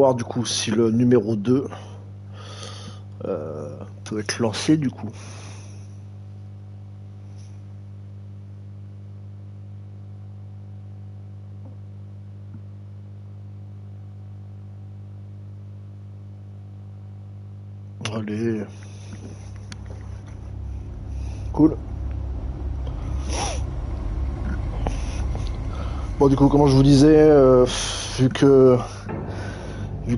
savoir du coup si le numéro 2 peut être lancé du coup. Allez. Cool. Bon du coup comme je vous disais, vu que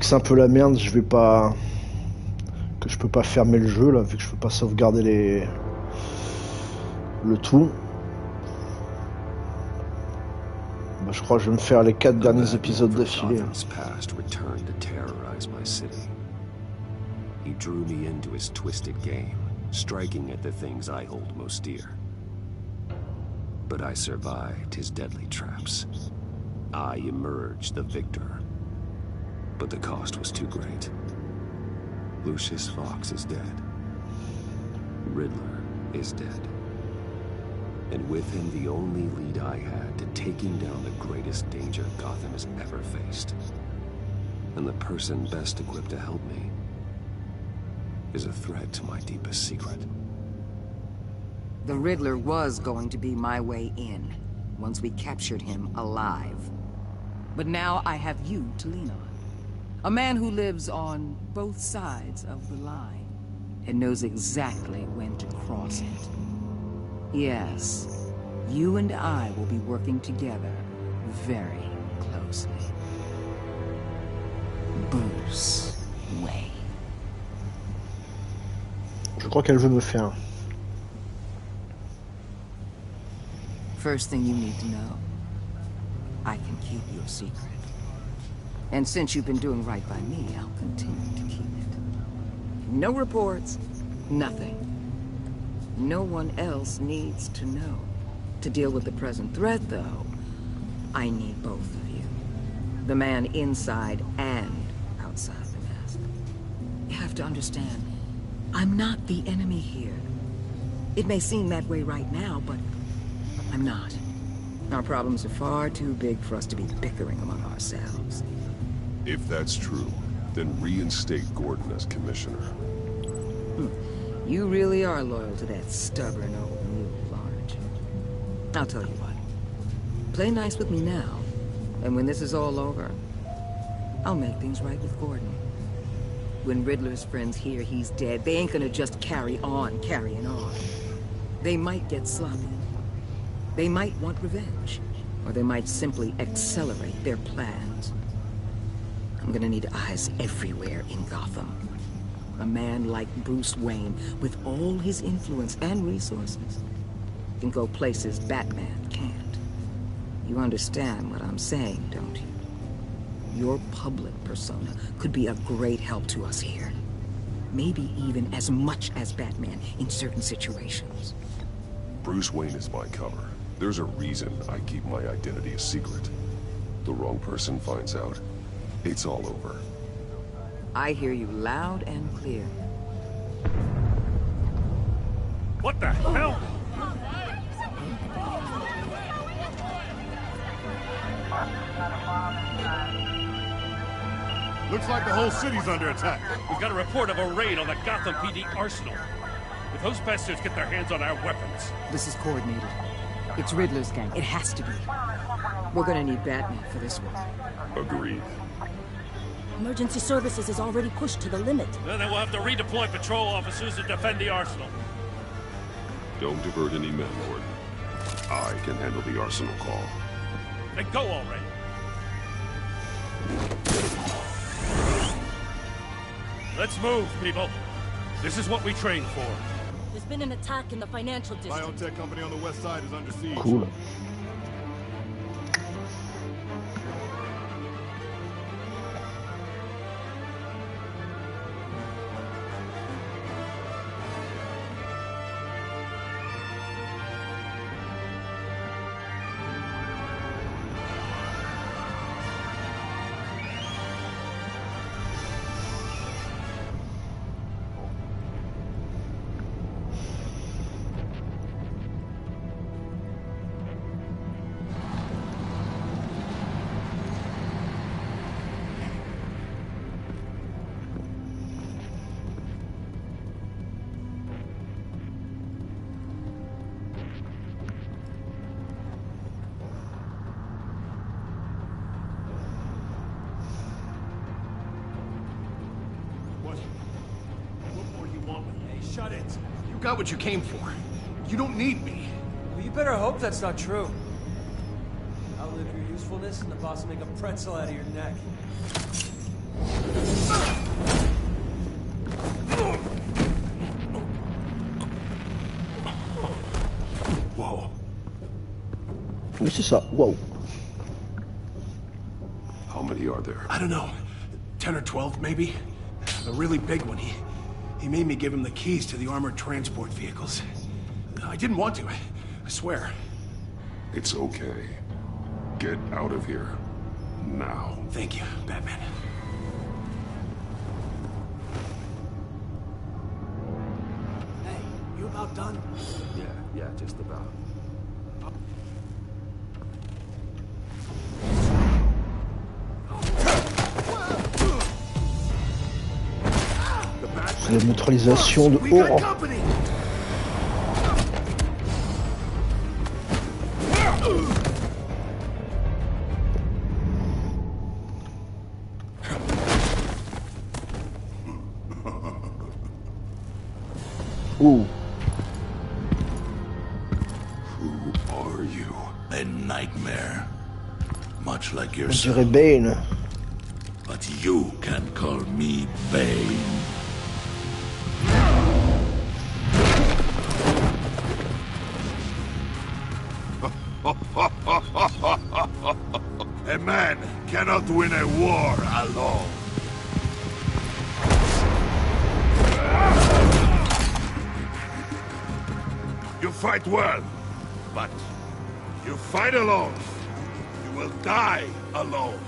c'est un peu la merde, je peux pas fermer le jeu là, vu que je peux pas sauvegarder le tout. Bah, je crois que je vais me faire les 4 derniers épisodes d'affilée. He drew me into his twisted game, striking at the things I hold most dear. But I survived his deadly traps. I emerged the victor. But the cost was too great. Lucius Fox is dead. Riddler is dead. And with him, the only lead I had to taking down the greatest danger Gotham has ever faced. And the person best equipped to help me is a threat to my deepest secret. The Riddler was going to be my way in, once we captured him alive. But now I have you to lean on. A man who lives on both sides of the line, and knows exactly when to cross it. Yes, you and I will be working together very closely. Bruce Wayne. Je crois qu'elle veut me faire. First thing you need to know, I can keep your secret. And since you've been doing right by me, I'll continue to keep it. No reports, nothing. No one else needs to know. To deal with the present threat, though, I need both of you. The man inside and outside the mask. You have to understand, I'm not the enemy here. It may seem that way right now, but I'm not. Our problems are far too big for us to be bickering among ourselves. If that's true, then reinstate Gordon as commissioner. You really are loyal to that stubborn old mule, aren't you? I'll tell you what. Play nice with me now, and when this is all over, I'll make things right with Gordon. When Riddler's friends hear he's dead, they ain't gonna just carry on carrying on. They might get sloppy. They might want revenge, or they might simply accelerate their plans. I'm gonna need eyes everywhere in Gotham. A man like Bruce Wayne, with all his influence and resources, can go places Batman can't. You understand what I'm saying, don't you? Your public persona could be a great help to us here. Maybe even as much as Batman in certain situations. Bruce Wayne is my cover. There's a reason I keep my identity a secret. The wrong person finds out, it's all over. I hear you loud and clear. What the hell? Looks like the whole city's under attack. We got a report of a raid on the Gotham PD arsenal. If those bastards get their hands on our weapons... This is coordinated. It's Riddler's gang. It has to be. We're gonna need Batman for this one. Agreed. Emergency services is already pushed to the limit. Then we'll have to redeploy patrol officers to defend the arsenal. Don't divert any men, Gordon. I can handle the arsenal call. Then go already. Let's move, people. This is what we trained for. There's been an attack in the financial district. Biotech company on the west side is under siege. Cool. shut-ins. You got what you came for. You don't need me. Well, you better hope that's not true. Outlive your usefulness and the boss will make a pretzel out of your neck. Whoa. Oui, c'est ça. Wow. How many are there? I don't know. 10 or 12, maybe? The really big one, he made me give him the keys to the armored transport vehicles. I didn't want to, I swear. It's okay. Get out of here. Now. Thank you, Batman. Hey, you about done? Yeah, just about. La neutralisation de We got haut. company! Ouh. Who are you? A nightmare. Much like On yourself. dirait Bane. But you can call me Bane. A man cannot win a war alone. You fight well, but you fight alone. You will die alone.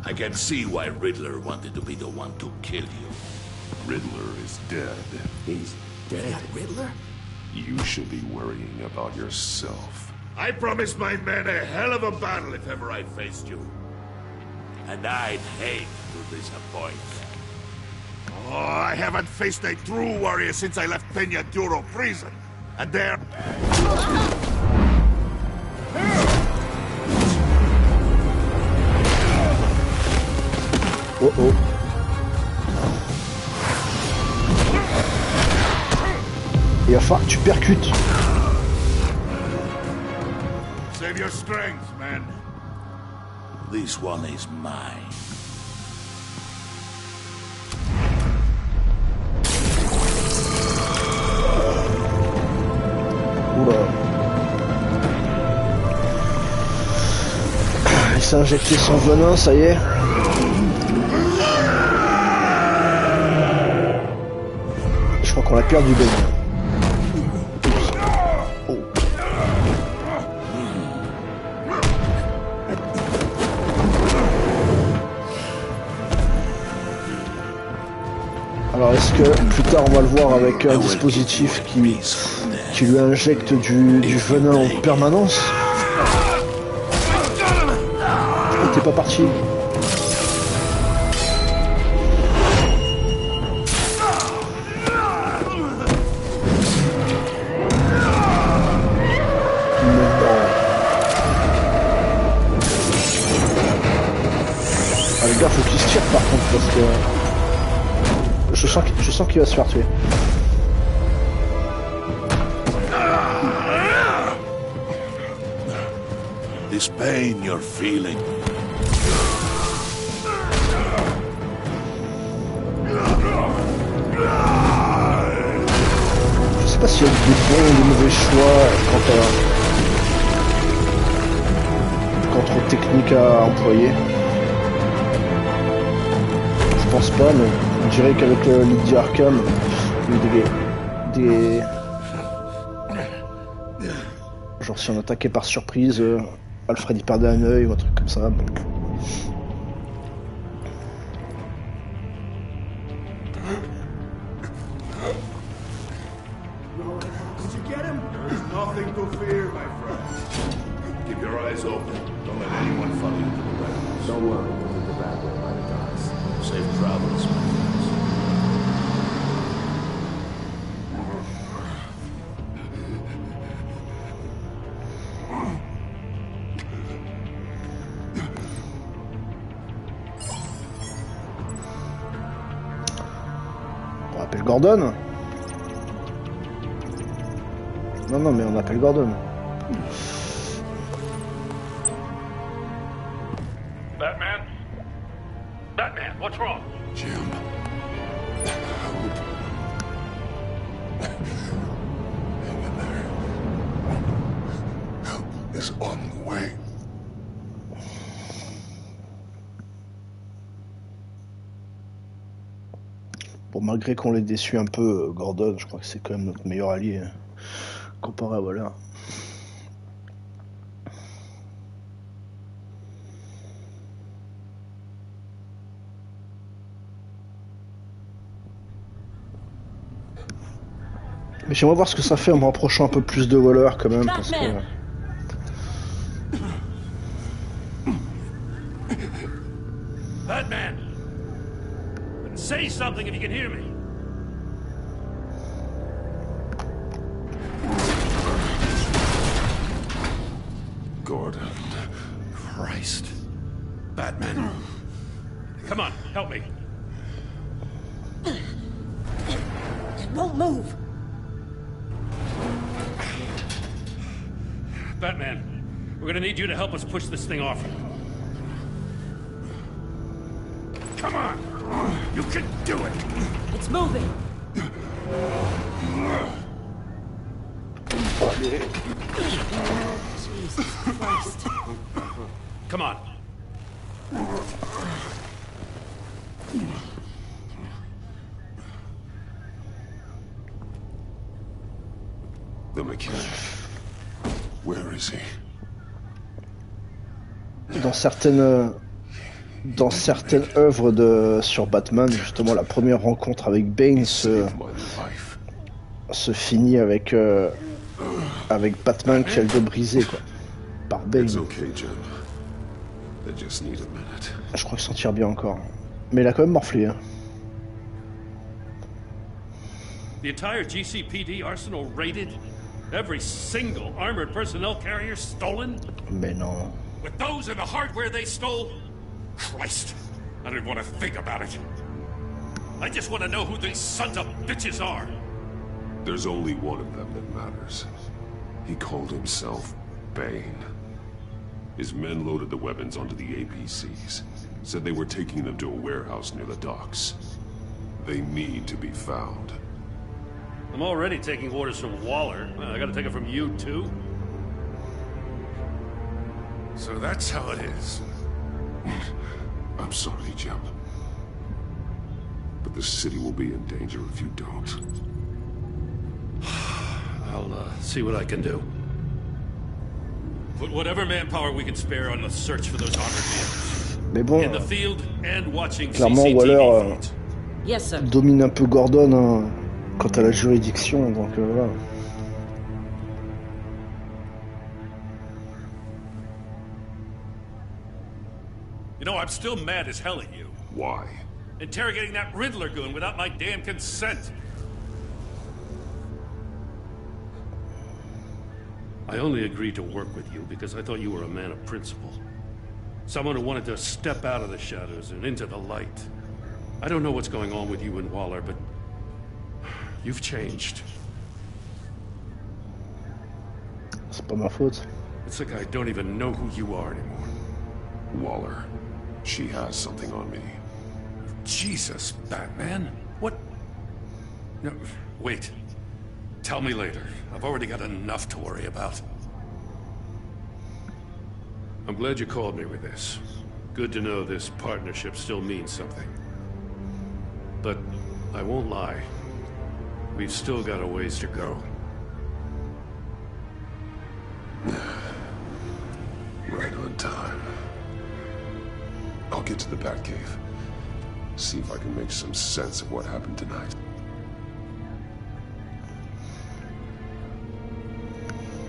I can see why Riddler wanted to be the one to kill you. Riddler is dead. He's dead. Riddler? You should be worrying about yourself. I promised my men a hell of a battle if ever I faced you. And I'd hate to disappoint. Oh, I haven't faced a true warrior since I left Peña Duro prison. And there... Oh oh. Il va falloir que tu percutes. Save your strength, man. This one is mine. Oula. Il s'est injecté son venin, ça y est. Je crois qu'on a perdu Ben. Oh. Alors est-ce que plus tard on va le voir avec un dispositif qui lui injecte du venin en permanence? Oh, t'es pas parti. Ah, les gars, faut qu'il se tire par contre parce que je sens qu'il va se faire tuer. This pain you're feeling. Je sais pas s'il y a des bons ou des mauvais choix quant aux techniques à employer. Je pense pas, mais on dirait qu'avec Lydia Arkham, il y a des... Genre si on attaquait par surprise, Alfred y perdait un œil ou un truc comme ça. Donc... eyes open. Don't let anyone follow you to the warehouse. Don't worry, we'll hit the back way by the docks. Safe travels, my friends. On appelle Gordon. Non, mais on appelle Gordon. Batman? Batman, what's wrong? Jim. Help. Hang in there. Help is on the way. Bon, malgré qu'on l'ait déçu un peu, Gordon, je crois que c'est quand même notre meilleur allié comparé à Waller. Mais j'aimerais voir ce que ça fait en me rapprochant un peu plus de Waller quand même, parce que... Batman! Say something if you can hear me. Gordon. Christ. Batman. Come on, help me. It won't move. Batman, we're gonna need you to help us push this thing off. Come on! You can do it! It's moving. Jesus Christ. Come on. The mechanic. Where is he? Dans certaines œuvres sur Batman, justement, la première rencontre avec Bane se finit avec Batman qui a le dos brisé, quoi, par Bane. Je crois qu'il s'en tire bien encore. Mais il a quand même morflé. Hein. The entire GCPD arsenal raided? Every single armored personnel carrier stolen? Mais non. With those and the hardware they stole? Christ, I don't want to think about it. I just want to know who these sons of bitches are. There's only one of them that matters. He called himself Bane. His men loaded the weapons onto the APCs. Said they were taking them to a warehouse near the docks. They need to be found. I'm already taking orders from Waller. I gotta take it from you, too? So that's how it is. I'm sorry, Jim. But the city will be in danger if you don't. I'll see what I can do. Put whatever manpower we can spare on the search for those armored vehicles. Mais bon, in the field and watching clairement, CCTV Waller Yes, sir. domine un peu Gordon hein, quant à la juridiction, donc voilà. You know, I'm still mad as hell at you. Why? Interrogating that Riddler goon without my damn consent. I only agreed to work with you because I thought you were a man of principle. Someone who wanted to step out of the shadows and into the light. I don't know what's going on with you and Waller, but you've changed. C'est pas ma faute. It's like I don't even know who you are anymore. Waller. She has something on me. Jesus, Batman. What? No, wait. Tell me later. I've already got enough to worry about. I'm glad you called me with this. Good to know this partnership still means something. But I won't lie. We've still got a ways to go. Right on time. I'll get to the Batcave. See if I can make some sense of what happened tonight.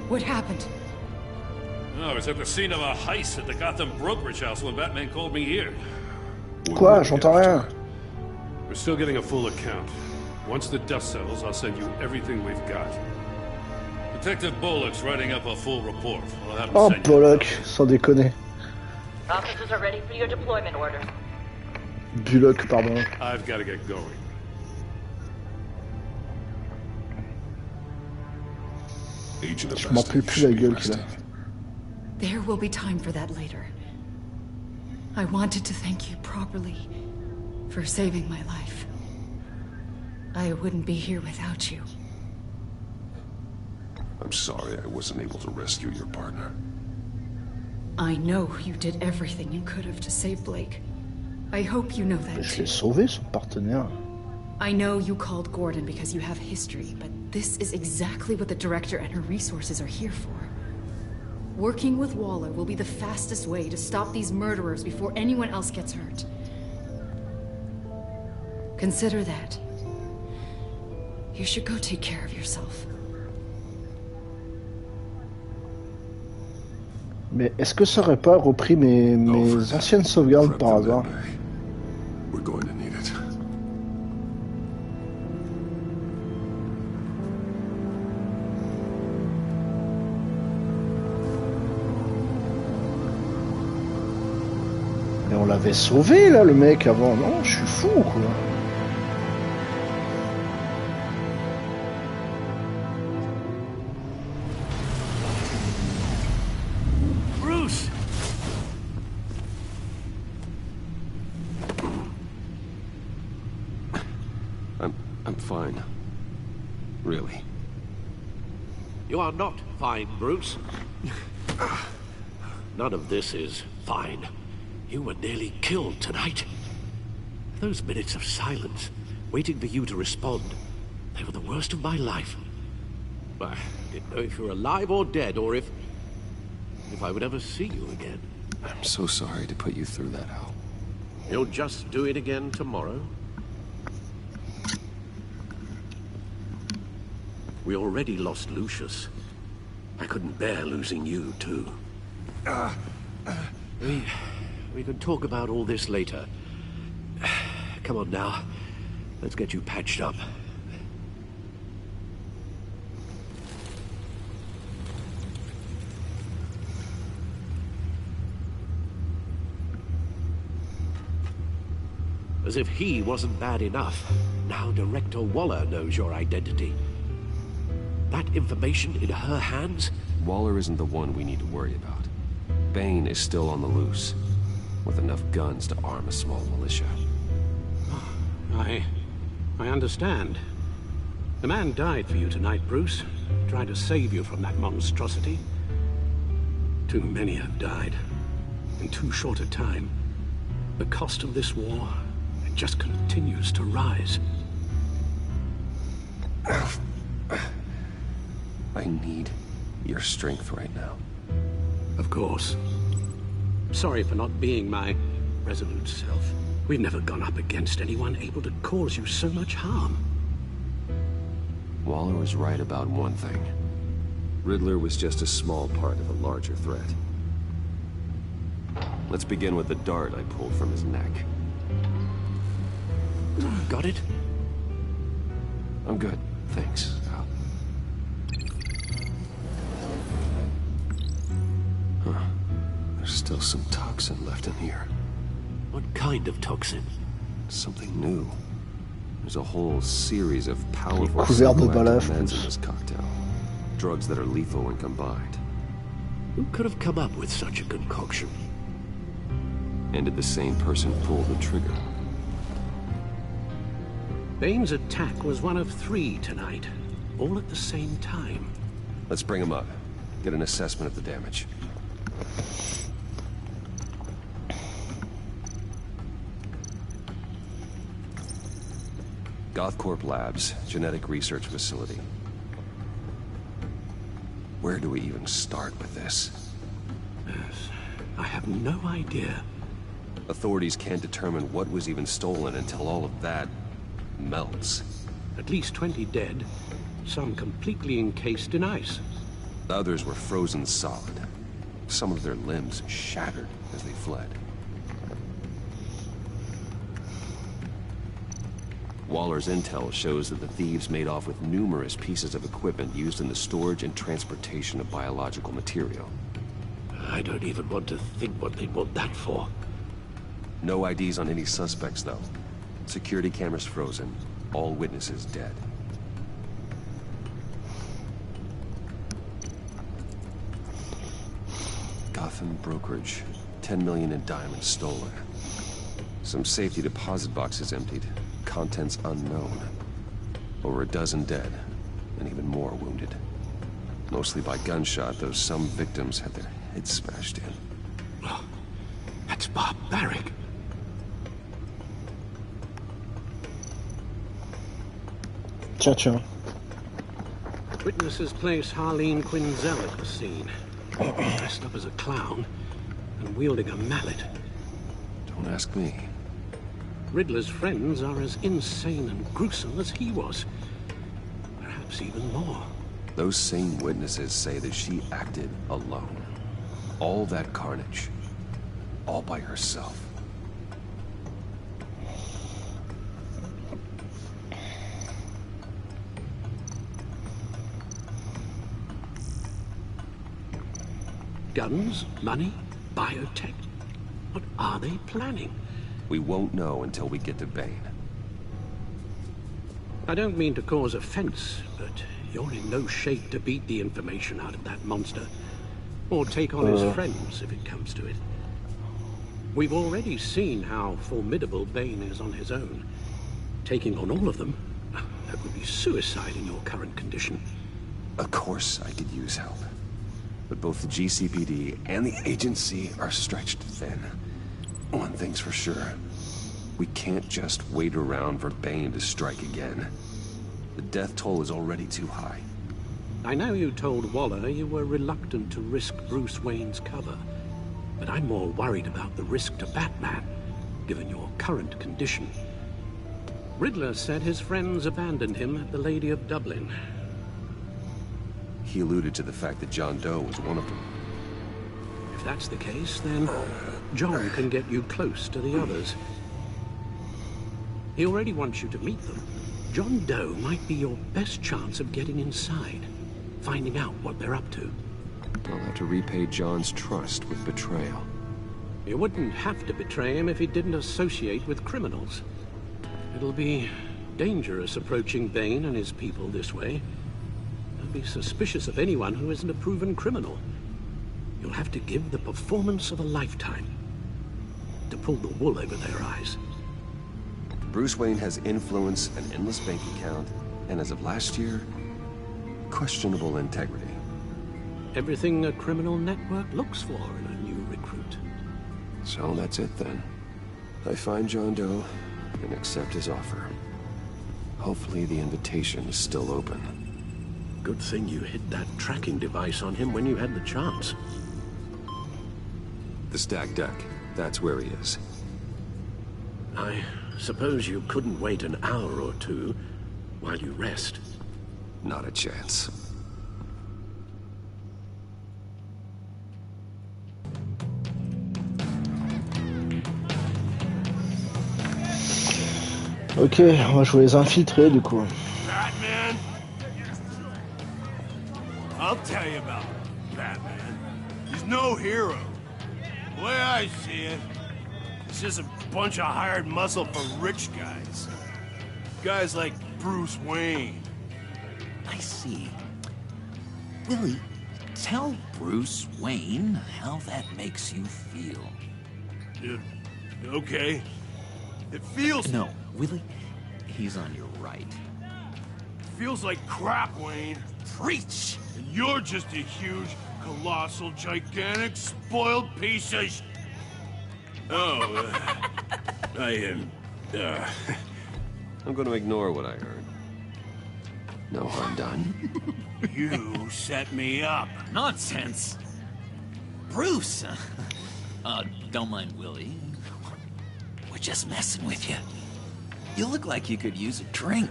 What happened? I was at the scene of a heist at the Gotham brokerage house when Batman called me here. Quoi? J'entends rien. We're still getting a full account. Once the dust settles, I'll send you everything we've got. Detective Bullock's writing up a full report. I'll have him Oh, send you Bullock, copies. sans déconner. Officers are ready for your deployment order. Bullock, pardon. I've got to get going. Agent Je m'en rappelle plus la gueule qu'il a. There will be time for that later. I wanted to thank you properly for saving my life. I wouldn't be here without you. I'm sorry I wasn't able to rescue your partner. I know you did everything you could have to save Blake. I hope you know that Je too. l'ai sauvé, son partenaire. I know you called Gordon because you have history, but this is exactly what the director and her resources are here for. Working with Waller will be the fastest way to stop these murderers before anyone else gets hurt. Consider that. You should go take care of yourself. Mais est-ce que ça aurait pas repris mes anciennes sauvegardes par hasard? We're going to need it. Mais on l'avait sauvé là, le mec, avant, non? Je suis fou ou quoi? Bruce! I'm fine. Really. You are not fine, Bruce. None of this is fine. You were nearly killed tonight. Those minutes of silence, waiting for you to respond, they were the worst of my life. I didn't know if you were alive or dead, or if I would ever see you again. I'm so sorry to put you through that, Al. You'll just do it again tomorrow? We already lost Lucius. I couldn't bear losing you, too. We can talk about all this later. Come on now. Let's get you patched up. As if he wasn't bad enough, now Director Waller knows your identity. That information in her hands? Waller isn't the one we need to worry about. Bane is still on the loose, with enough guns to arm a small militia. I understand. The man died for you tonight, Bruce. Tried to save you from that monstrosity. Too many have died. In too short a time. The cost of this war, it just continues to rise. I need your strength right now. Of course. Sorry for not being my resolute self. We've never gone up against anyone able to cause you so much harm. Waller was right about one thing. Riddler was just a small part of a larger threat. Let's begin with the dart I pulled from his neck. Got it? I'm good, thanks, Al. Huh. There's still some toxin left in here. What kind of toxin? Something new. There's a whole series of powerful Couvert de balles, psychoactive meds in this cocktail. Drugs that are lethal when combined. Who could have come up with such a concoction? And did the same person pull the trigger? Bane's attack was one of 3 tonight, all at the same time. Let's bring him up. Get an assessment of the damage. Gothcorp Labs, genetic research facility. Where do we even start with this? Yes, I have no idea. Authorities can't determine what was even stolen until all of that melts. At least 20 dead, some completely encased in ice. The others were frozen solid. some of their limbs shattered as they fled. Waller's intel shows that the thieves made off with numerous pieces of equipment used in the storage and transportation of biological material. I don't even want to think what they'd want that for. No IDs on any suspects, though. Security cameras frozen. All witnesses dead. Gotham brokerage. 10 million in diamonds stolen. Some safety deposit boxes emptied. Contents unknown. Over a dozen dead, and even more wounded. Mostly by gunshot, though some victims had their heads smashed in. Oh, that's barbaric. Cha-cha. Witnesses place Harleen Quinzel at the scene. Dressed up as a clown and wielding a mallet. Don't ask me. Riddler's friends are as insane and gruesome as he was. Perhaps even more. Those same witnesses say that she acted alone. All that carnage. All by herself. Guns, money, biotech. What are they planning? We won't know until we get to Bane. I don't mean to cause offense, but you're in no shape to beat the information out of that monster. Or take on his friends, if it comes to it. We've already seen how formidable Bane is on his own. Taking on all of them, that would be suicide in your current condition. Of course I could use help. But both the GCPD and the agency are stretched thin. One thing's for sure. We can't just wait around for Bane to strike again. The death toll is already too high. I know you told Waller you were reluctant to risk Bruce Wayne's cover. But I'm more worried about the risk to Batman, given your current condition. Riddler said his friends abandoned him at the Lady of Dublin. He alluded to the fact that John Doe was one of them. If that's the case, then John can get you close to the others. He already wants you to meet them. John Doe might be your best chance of getting inside, finding out what they're up to. I'll have to repay John's trust with betrayal. You wouldn't have to betray him if he didn't associate with criminals. It'll be dangerous approaching Bane and his people this way. They'll be suspicious of anyone who isn't a proven criminal. You'll have to give the performance of a lifetime to pull the wool over their eyes. Bruce Wayne has influence, an endless bank account, and as of last year, questionable integrity. Everything a criminal network looks for in a new recruit. So that's it then. I find John Doe and accept his offer. Hopefully the invitation is still open. Good thing you hid that tracking device on him when you had the chance. The stacked deck, that's where he is. I suppose you couldn't wait an hour or two while you rest. Not a chance. Ok, on va jouer les infiltrés du coup. Batman? I'll tell you about Batman. He's no hero. The way I see it, he's just a bunch of hired muscle for rich guys. Guys like Bruce Wayne. I see. Willie, tell Bruce Wayne how that makes you feel. Okay. It feels... No, Willie, he's on your right. Feels like crap, Wayne. Preach! And you're just a huge, colossal, gigantic, spoiled piece of sh... Oh, I am... I'm going to ignore what I heard. No harm done. You set me up. Nonsense! Bruce! Don't mind Willie. We're just messing with you. You look like you could use a drink.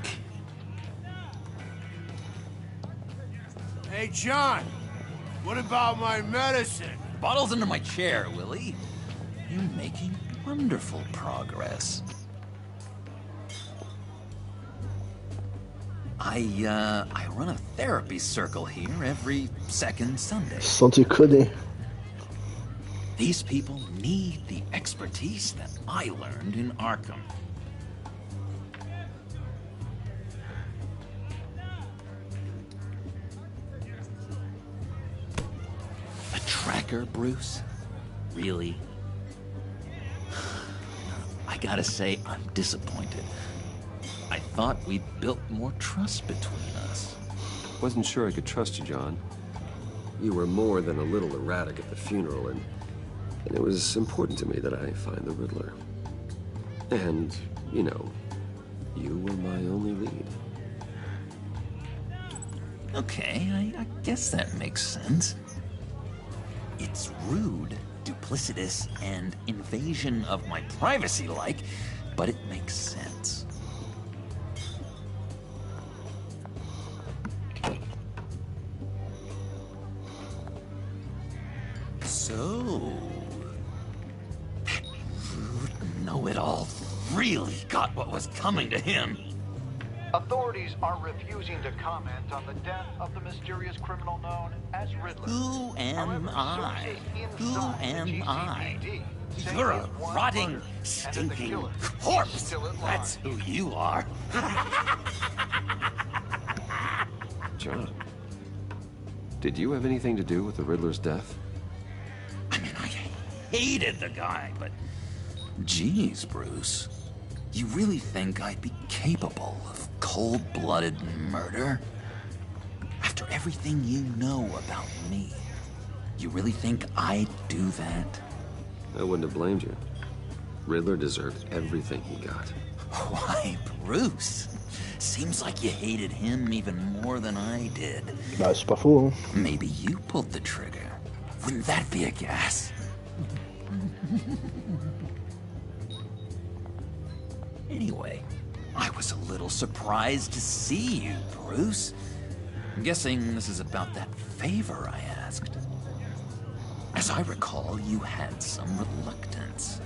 Hey, John. What about my medicine? Bottles under my chair, Willie. You're making wonderful progress. I run a therapy circle here every second Sunday. Sans déconner. These people need the expertise that I learned in Arkham. A tracker, Bruce? Really? I gotta say, I'm disappointed. I thought we'd built more trust between us. Wasn't sure I could trust you, John. You were more than a little erratic at the funeral, and it was important to me that I find the Riddler. And, you know, you were my only lead. Okay, I guess that makes sense. It's rude, duplicitous, and invasion of my privacy-like, but it makes sense. So, that rude know-it-all really got what was coming to him. Authorities are refusing to comment on the death of the mysterious criminal known as Riddler. Who am I? Who am I? You're a rotting, stinking corpse. That's who you are. John, did you have anything to do with the Riddler's death? I mean, I hated the guy, but... Geez, Bruce. You really think I'd be capable of cold-blooded murder? After everything you know about me, you really think I'd do that? I wouldn't have blamed you. Riddler deserved everything he got. Why, Bruce? Seems like you hated him even more than I did. Bah, c'est pas faux, hein. Maybe you pulled the trigger. Wouldn't that be a gas? Anyway, I was a little surprised to see you, Bruce. I'm guessing this is about that favor I asked. As I recall, you had some reluctance.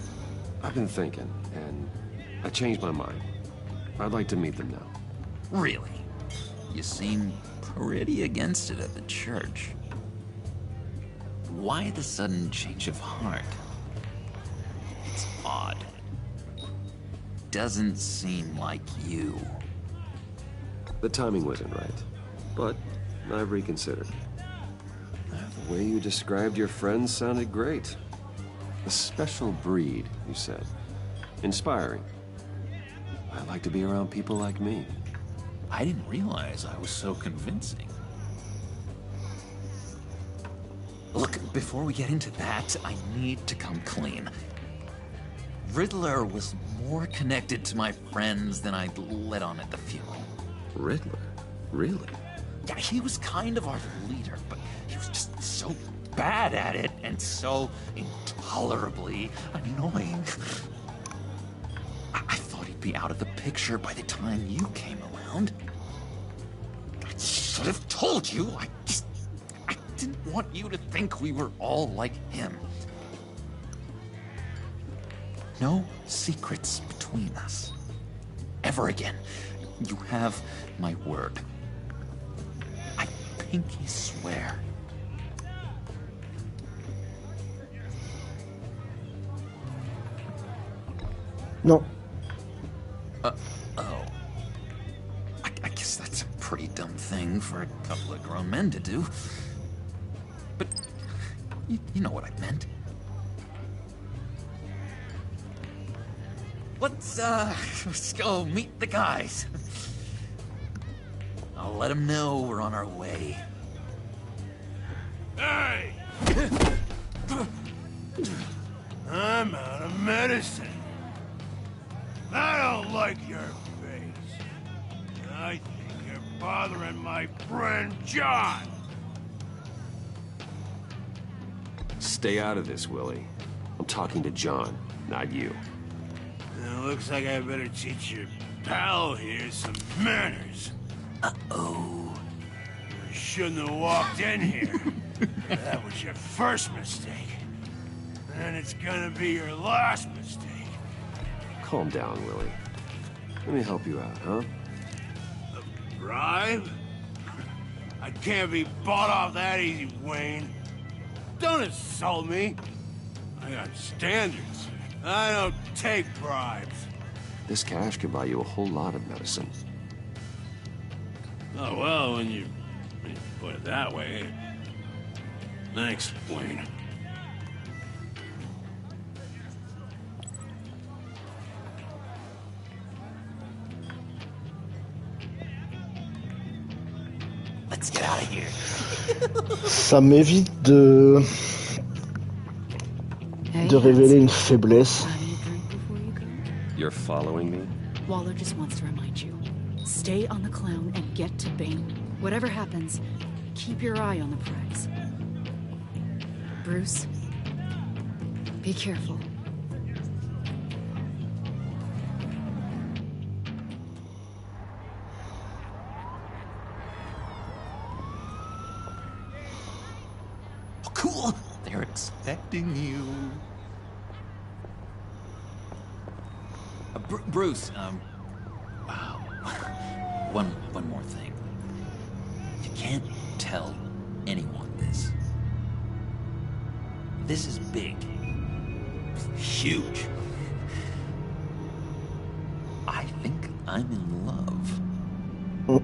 I've been thinking, and I changed my mind. I'd like to meet them now. Really? You seem pretty against it at the church. Why the sudden change of heart? It's odd. Doesn't seem like you. The timing wasn't right, but I've reconsidered. The way you described your friends sounded great. A special breed, you said. Inspiring. I like to be around people like me. I didn't realize I was so convincing. Look, before we get into that, I need to come clean. Riddler was more connected to my friends than I'd let on at the funeral. Riddler? Really? Yeah, he was kind of our leader, but he was just so bad at it and so intolerably annoying. I thought he'd be out of the picture by the time you came around. I should have told you. I didn't want you to think we were all like him. No secrets between us. Ever again. You have my word. I pinky swear. No. Oh. I guess that's a pretty dumb thing for a couple of grown men to do. But you know what I meant. Let's go meet the guys. I'll let them know we're on our way. Hey! I'm out of medicine. I don't like your face. I think you're bothering my friend John. Stay out of this, Willie. I'm talking to John, not you. It looks like I better teach your pal here some manners. Uh-oh. You shouldn't have walked in here. That was your first mistake. And it's gonna be your last mistake. Calm down, Willie. Let me help you out, huh? A bribe? I can't be bought off that easy, Wayne. Don't insult me. I got standards. I don't take bribes. This cash could buy you a whole lot of medicine. Oh, well, when you put it that way. Thanks, Wayne. Let's get out of here. Ça m'évite de révéler une faiblesse. You're following me? Waller just wants to remind you. Stay on the clown and get to Bane. Whatever happens, keep your eye on the prize. Bruce, be careful. Oh, cool. They're expecting you. Bruce, one more thing. You can't tell anyone this. This is big. Huge. I think I'm in love.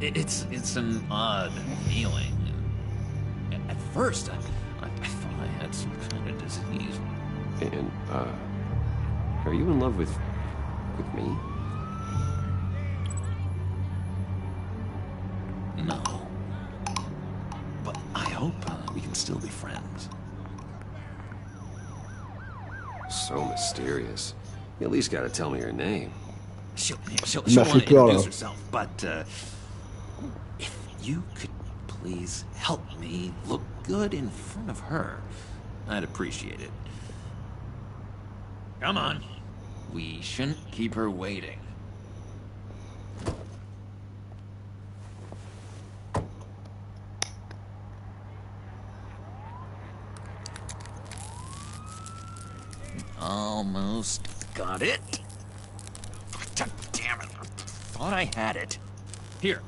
It's an odd feeling. At first, I thought I had some kind of disease. And, are you in love with me? No. But I hope we can still be friends. So mysterious. You at least gotta tell me your name. She'll want to introduce herself, but if you could please help me look good in front of her, I'd appreciate it. Come on. We shouldn't keep her waiting. Almost got it. Damn it. I thought I had it. Here,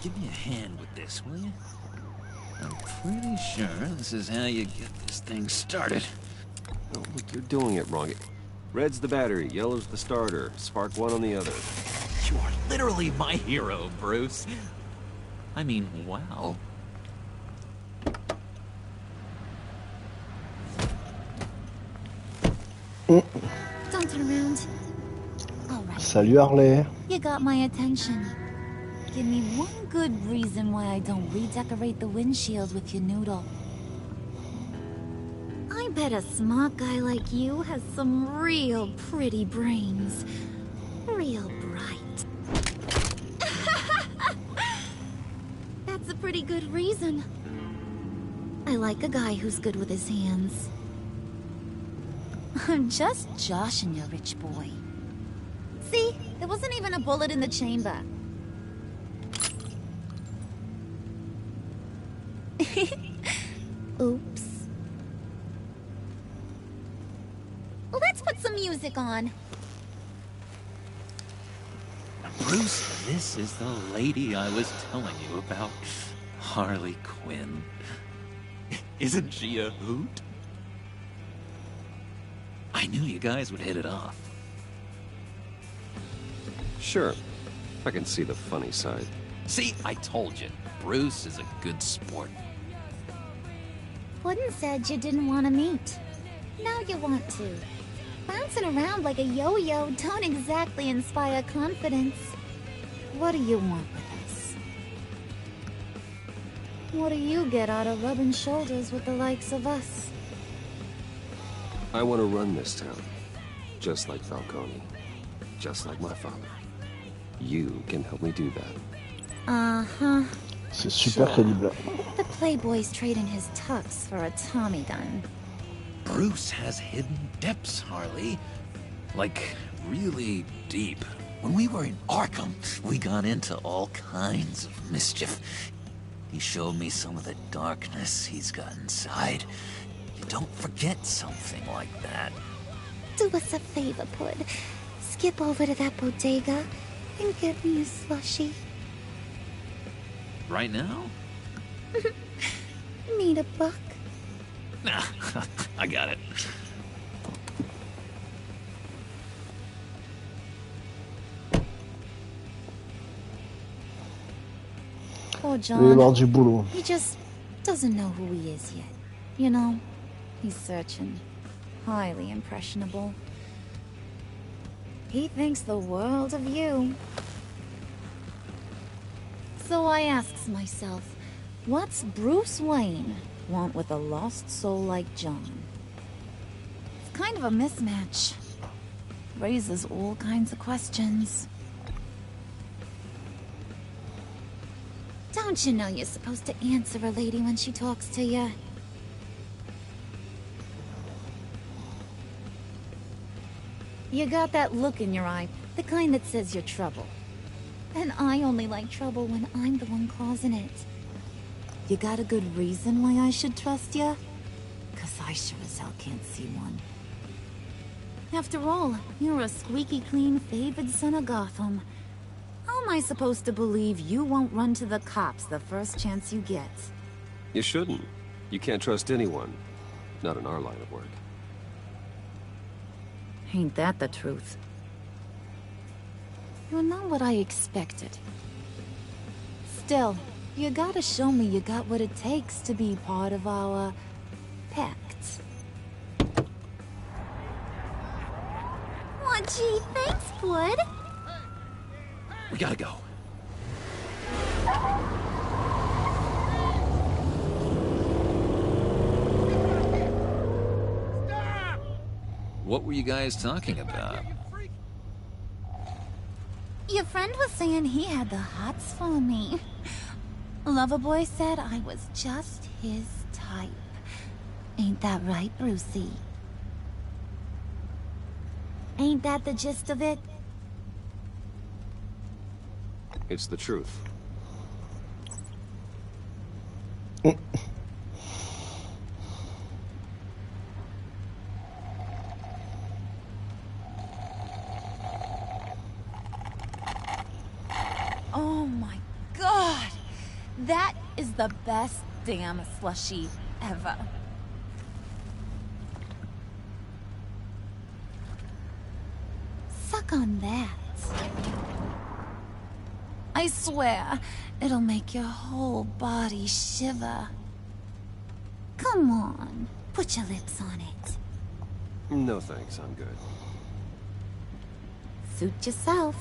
give me a hand with this, will you? I'm pretty sure this is how you get this thing started. Oh, look, you're doing it wrong. Red's the battery, yellow's the starter. Spark one on the other. You are literally my hero, Bruce. I mean, wow. Don't turn around. All right. Salut Harley. You got my attention. Give me one good reason why I don't redecorate the windshield with your noodle. I bet a smart guy like you has some real pretty brains. Real bright. That's a pretty good reason. I like a guy who's good with his hands. I'm just joshing you, rich boy. See? There wasn't even a bullet in the chamber. Oops. Let's put some music on. Bruce, this is the lady I was telling you about. Harley Quinn. Isn't she a hoot? I knew you guys would hit it off. Sure. I can see the funny side. See, I told you. Bruce is a good sport. Puddin' said you didn't want to meet. Now you want to. Bouncing around like a yo-yo don't exactly inspire confidence. What do you want with us? What do you get out of rubbing shoulders with the likes of us? I want to run this town. Just like Falcone. Just like my father. You can help me do that. Uh-huh. C'est super crédible. The Playboy's trading his tux for a Tommy gun. Bruce has hidden depths, Harley. Like, really deep. When we were in Arkham, we got into all kinds of mischief. He showed me some of the darkness he's got inside. You don't forget something like that. Do us a favor, Pud. Skip over to that bodega and get me a slushie. Right now? Need a buck? Nah, I got it. Poor Il est mort John. du boulot. He just doesn't know who he is yet. You know, he's searching. Highly impressionable. He thinks the world of you. So I asks myself, what's Bruce Wayne want with a lost soul like John? It's kind of a mismatch. Raises all kinds of questions. Don't you know you're supposed to answer a lady when she talks to you? You got that look in your eye, the kind that says you're trouble. And I only like trouble when I'm the one causing it. You got a good reason why I should trust you? 'Cause I sure as hell can't see one. After all, you're a squeaky clean favored son of Gotham. How am I supposed to believe you won't run to the cops the first chance you get? You shouldn't. You can't trust anyone. Not in our line of work. Ain't that the truth? You're not what I expected. Still, you gotta show me you got what it takes to be part of our pact. Aw, gee, thanks, Bud. We gotta go. What were you guys talking about? Your friend was saying he had the hots for me. Loverboy said I was just his type. Ain't that right, Brucey? Ain't that the gist of it? It's the truth. Oh my god! That is the best damn slushie ever. Suck on that. I swear, it'll make your whole body shiver. Come on, put your lips on it. No thanks, I'm good. Suit yourself.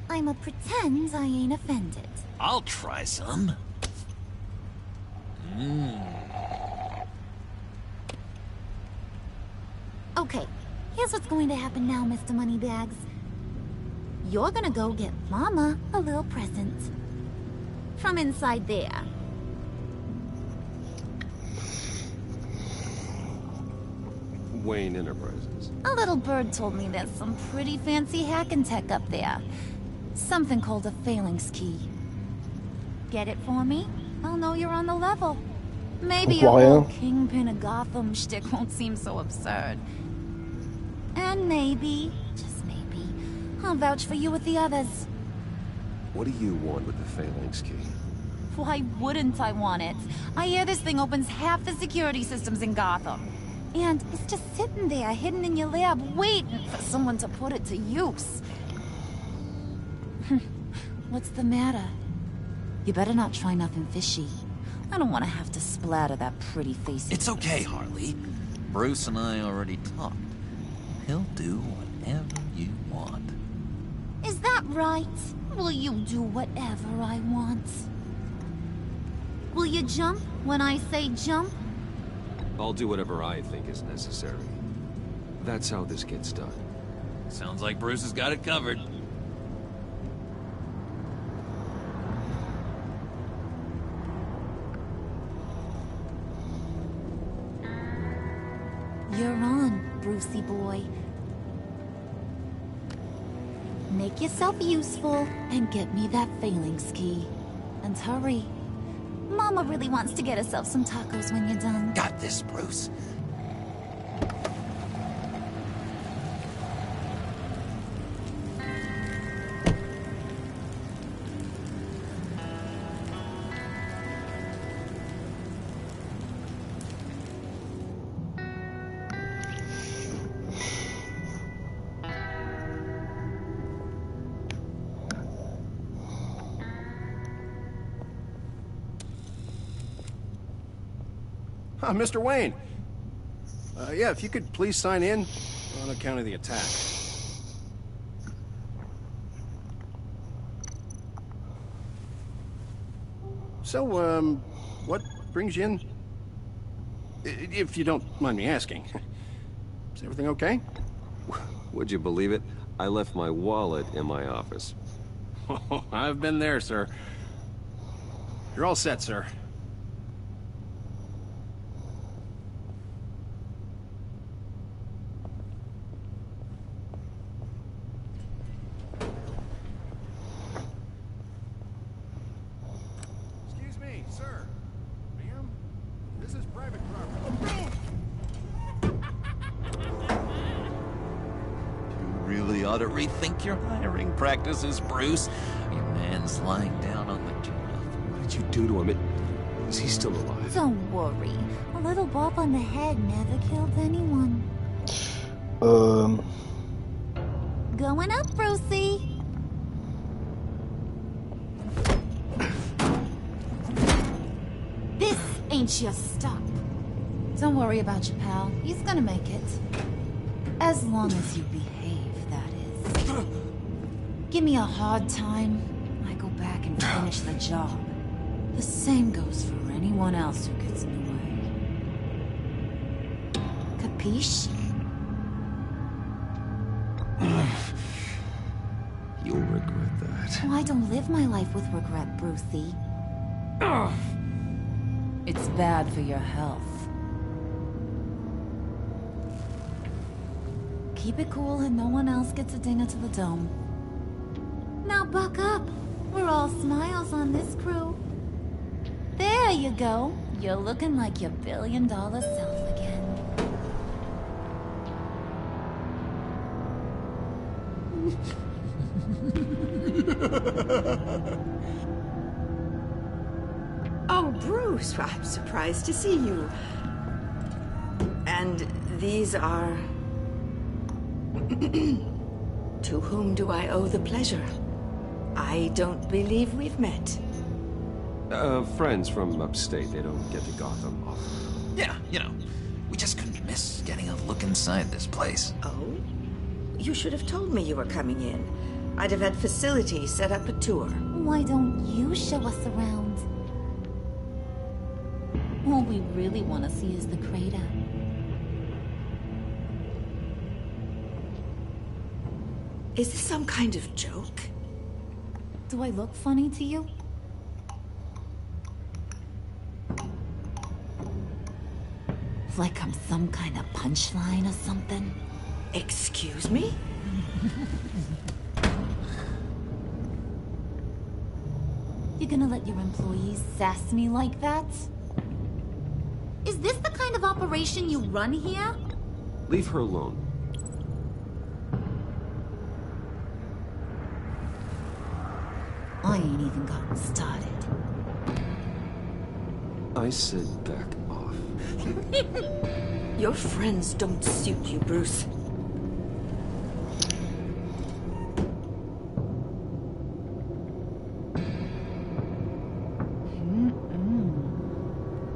I'ma pretend I ain't offended. I'll try some. Okay, here's what's going to happen now, Mr. Moneybags. You're gonna go get Mama a little present. From inside there. Wayne Enterprises. A little bird told me there's some pretty fancy hacking tech up there. Something called a phalanx key. Get it for me? I'll know you're on the level. Maybe your whole Kingpin of Gotham shtick won't seem so absurd. And maybe, just maybe, I'll vouch for you with the others. What do you want with the phalanx key? Why wouldn't I want it? I hear this thing opens half the security systems in Gotham. And it's just sitting there, hidden in your lab, waiting for someone to put it to use. What's the matter? You better not try nothing fishy. I don't want to have to splatter that pretty face. It's okay, Harley. Bruce and I already talked. He'll do whatever you want. Is that right? Will you do whatever I want? Will you jump when I say jump? I'll do whatever I think is necessary. That's how this gets done. Sounds like Bruce has got it covered. You're on, Brucey boy. Make yourself useful and get me that phalanx key. And hurry. Mama really wants to get herself some tacos when you're done. Got this, Bruce. Mr. Wayne. Yeah, if you could please sign in on account of the attack. So, what brings you in? If you don't mind me asking. Is everything okay? Would you believe it? I left my wallet in my office. Oh, I've been there, sir. You're all set, sir. Ought to rethink your hiring practices, Bruce. Your man's lying down on the job. What did you do to him? Is he still alive? Don't worry. A little bump on the head never killed anyone. Going up, Brucey. This ain't your stop. Don't worry about your pal. He's gonna make it. As long as you behave. Give me a hard time, I go back and finish the job. The same goes for anyone else who gets in the way. Capiche? You'll regret that. Oh, I don't live my life with regret, Brucey. It's bad for your health. Keep it cool and no one else gets a dinger to the dome. Now buck up. We're all smiles on this crew. There you go. You're looking like your billion-dollar self again. Oh, Bruce, I'm surprised to see you. And these are... To whom do I owe the pleasure? I don't believe we've met. Friends from upstate. They don't get to Gotham often. Yeah, you know, we just couldn't miss getting a look inside this place. Oh? You should have told me you were coming in. I'd have had facilities set up a tour. Why don't you show us around? All we really want to see is the crater. Is this some kind of joke? Do I look funny to you? Like I'm some kind of punchline or something? Excuse me? You gonna let your employees sass me like that? Is this the kind of operation you run here? Leave her alone. I ain't even gotten started. I said back off. Your friends don't suit you, Bruce.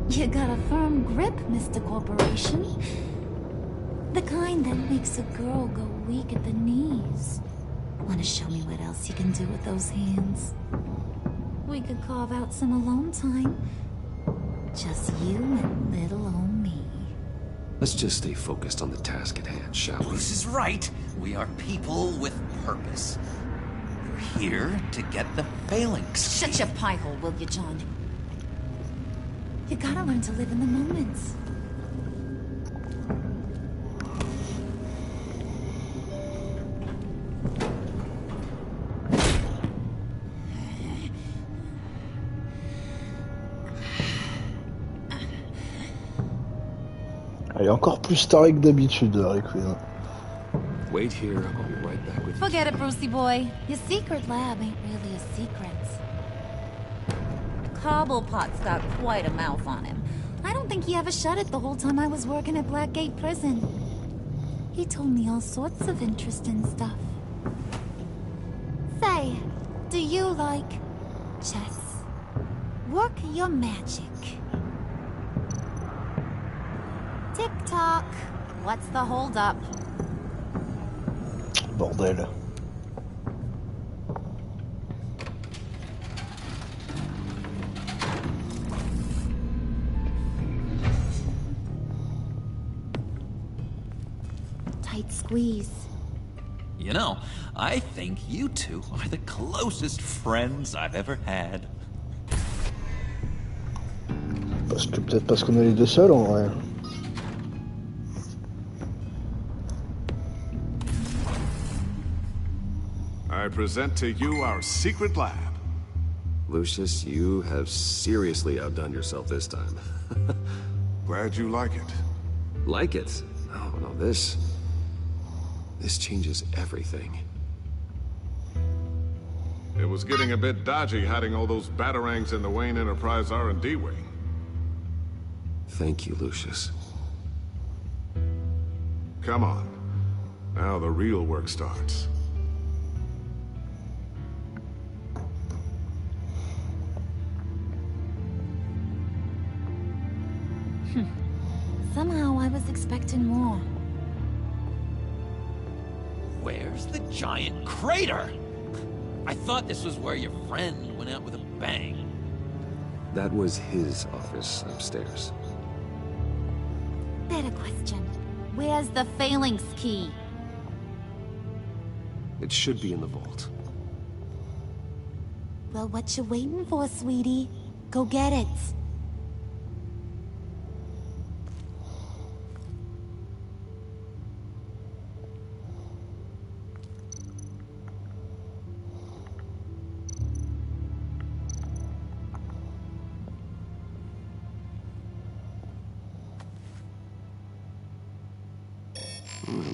You got a firm grip, Mr. Corporation. The kind that makes a girl go weak at the knees. Want to show me what else you can do with those hands? We could carve out some alone time. Just you and little old me. Let's just stay focused on the task at hand, shall we? Bruce is right. We are people with purpose. We're here to get the phalanx. Shut your pie hole, will you, John? You gotta learn to live in the moment. Elle est encore plus starée que d'habitude, Harley Quinn. Wait here, I'll be right back with you. Forget it, Brucey boy. Your secret lab ain't really a secret. Cobblepot's got quite a mouth on him. I don't think he ever shut it the whole time I was working at Blackgate Prison. He told me all sorts of interesting stuff. Say, do you like chess? Work your magic. Tick-tock. What's the hold-up? Bordel. Tight squeeze. You know, I think you two are the closest friends I've ever had. Peut-être parce qu'on est les deux seuls en vrai. I present to you our secret lab. Lucius, you have seriously outdone yourself this time. Glad you like it. Like it? No, this changes everything. It was getting a bit dodgy hiding all those batarangs in the Wayne Enterprise R&D wing. Thank you, Lucius. Come on. Now the real work starts. Somehow I was expecting more. Where's the giant crater? I thought this was where your friend went out with a bang. That was his office upstairs. Better question. Where's the phalanx key? It should be in the vault. Well, what you waiting for, sweetie? Go get it.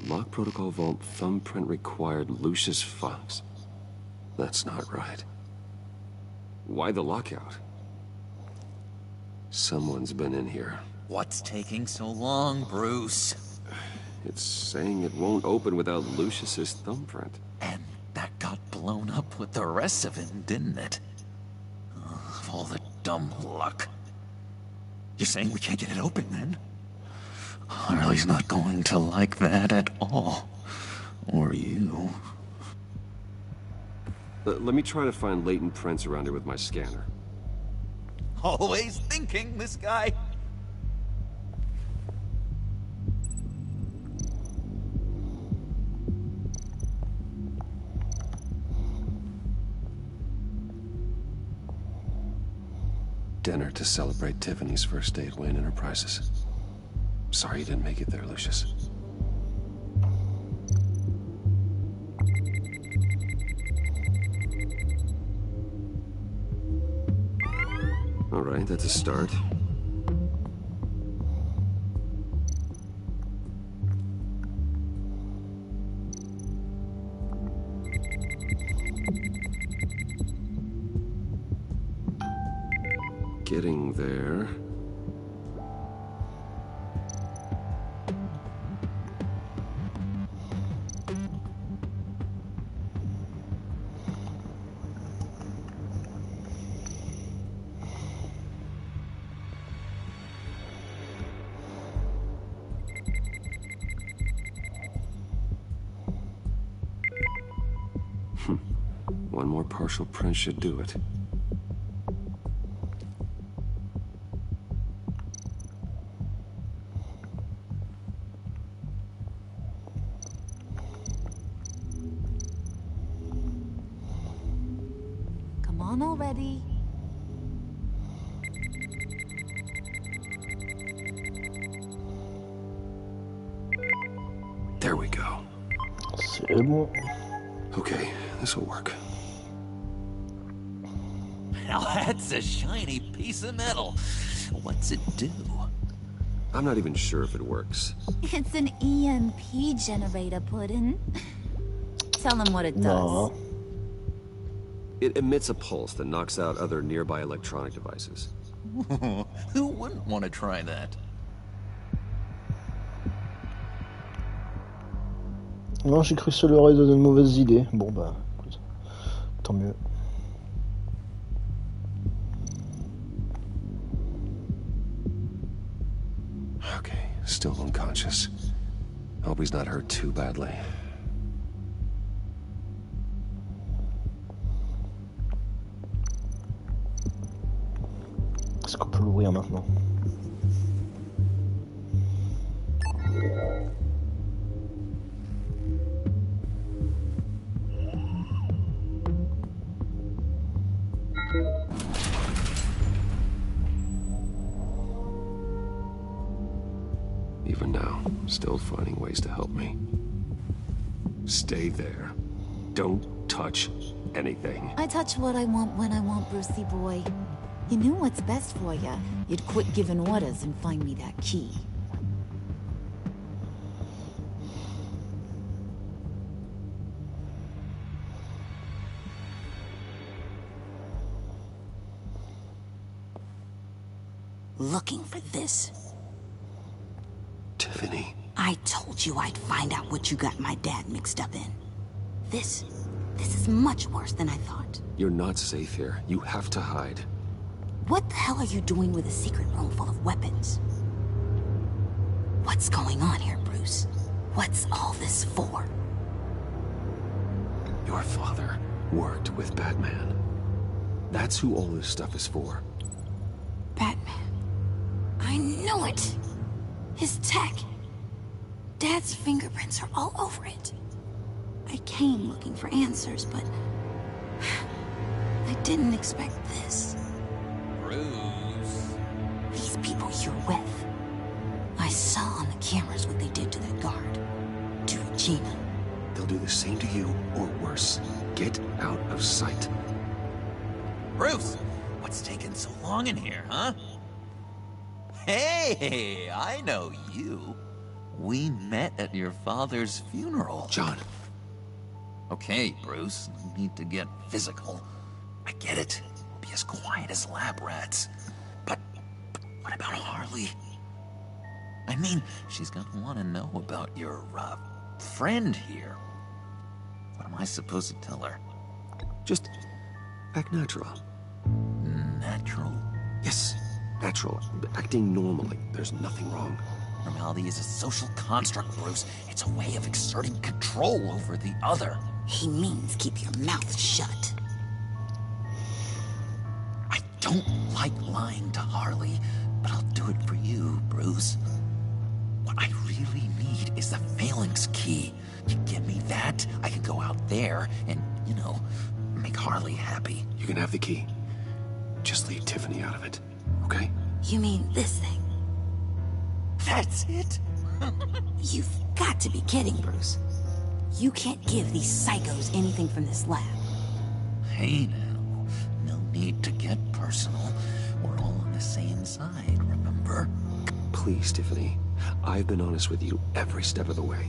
Lock protocol vault thumbprint required Lucius Fox. That's not right. Why the lockout? Someone's been in here. What's taking so long, Bruce? It's saying it won't open without Lucius's thumbprint. And that got blown up with the rest of him, didn't it? Oh, all the dumb luck. You're saying we can't get it open, then? Harley's not going to like that at all. Or you. Let me try to find latent prints around here with my scanner. Always thinking, this guy. Dinner to celebrate Tiffany's first day at Wayne Enterprises. Sorry you didn't make it there, Lucius. All right, that's a start. Getting there. One more partial print should do it. Come on already. There we go. C'est bon. Okay, this will work. Now that's a shiny piece of metal. What's it do? I'm not even sure if it works. It's an EMP generator, Puddin'. Tell him what it does. It emits a pulse that knocks out other nearby electronic devices. Who wouldn't want to try that? Non, j'ai cru que ça lui aurait donné de mauvaises idées. Bon bah, écoute, tant mieux. Okay, still unconscious. Hope he's not hurt too badly. Est-ce qu'on peut l'ouvrir maintenant? Even now, still finding ways to help me. Stay there. Don't touch anything. I touch what I want when I want, Brucey boy. You knew what's best for you. You'd quit giving orders and find me that key. Looking for this. Tiffany. I told you I'd find out what you got my dad mixed up in. This is much worse than I thought. You're not safe here. You have to hide. What the hell are you doing with a secret room full of weapons? What's going on here, Bruce? What's all this for? Your father worked with Batman. That's who all this stuff is for. Batman. I knew it! His tech. Dad's fingerprints are all over it. I came looking for answers, but I didn't expect this. Bruce. These people you're with. I saw on the cameras what they did to that guard. To Regina. They'll do the same to you, or worse. Get out of sight. Bruce, what's taking so long in here, huh? Hey, I know you. We met at your father's funeral. John. Okay, Bruce, no need to get physical. I get it. We'll be as quiet as lab rats. But what about Harley? I mean, she's gonna want to know about your, friend here. What am I supposed to tell her? Just act natural. Natural? Yes, natural. Acting normally. There's nothing wrong. Normality is a social construct, Bruce. It's a way of exerting control over the other. He means keep your mouth shut. I don't like lying to Harley, but I'll do it for you, Bruce. What I really need is the phalanx key. You give me that, I can go out there and, you know, make Harley happy. You can have the key. Just leave Tiffany out of it, okay? You mean this thing? That's it? You've got to be kidding, Bruce. You can't give these psychos anything from this lab. Hey now, no need to get personal. We're all on the same side, remember? Please, Tiffany. I've been honest with you every step of the way.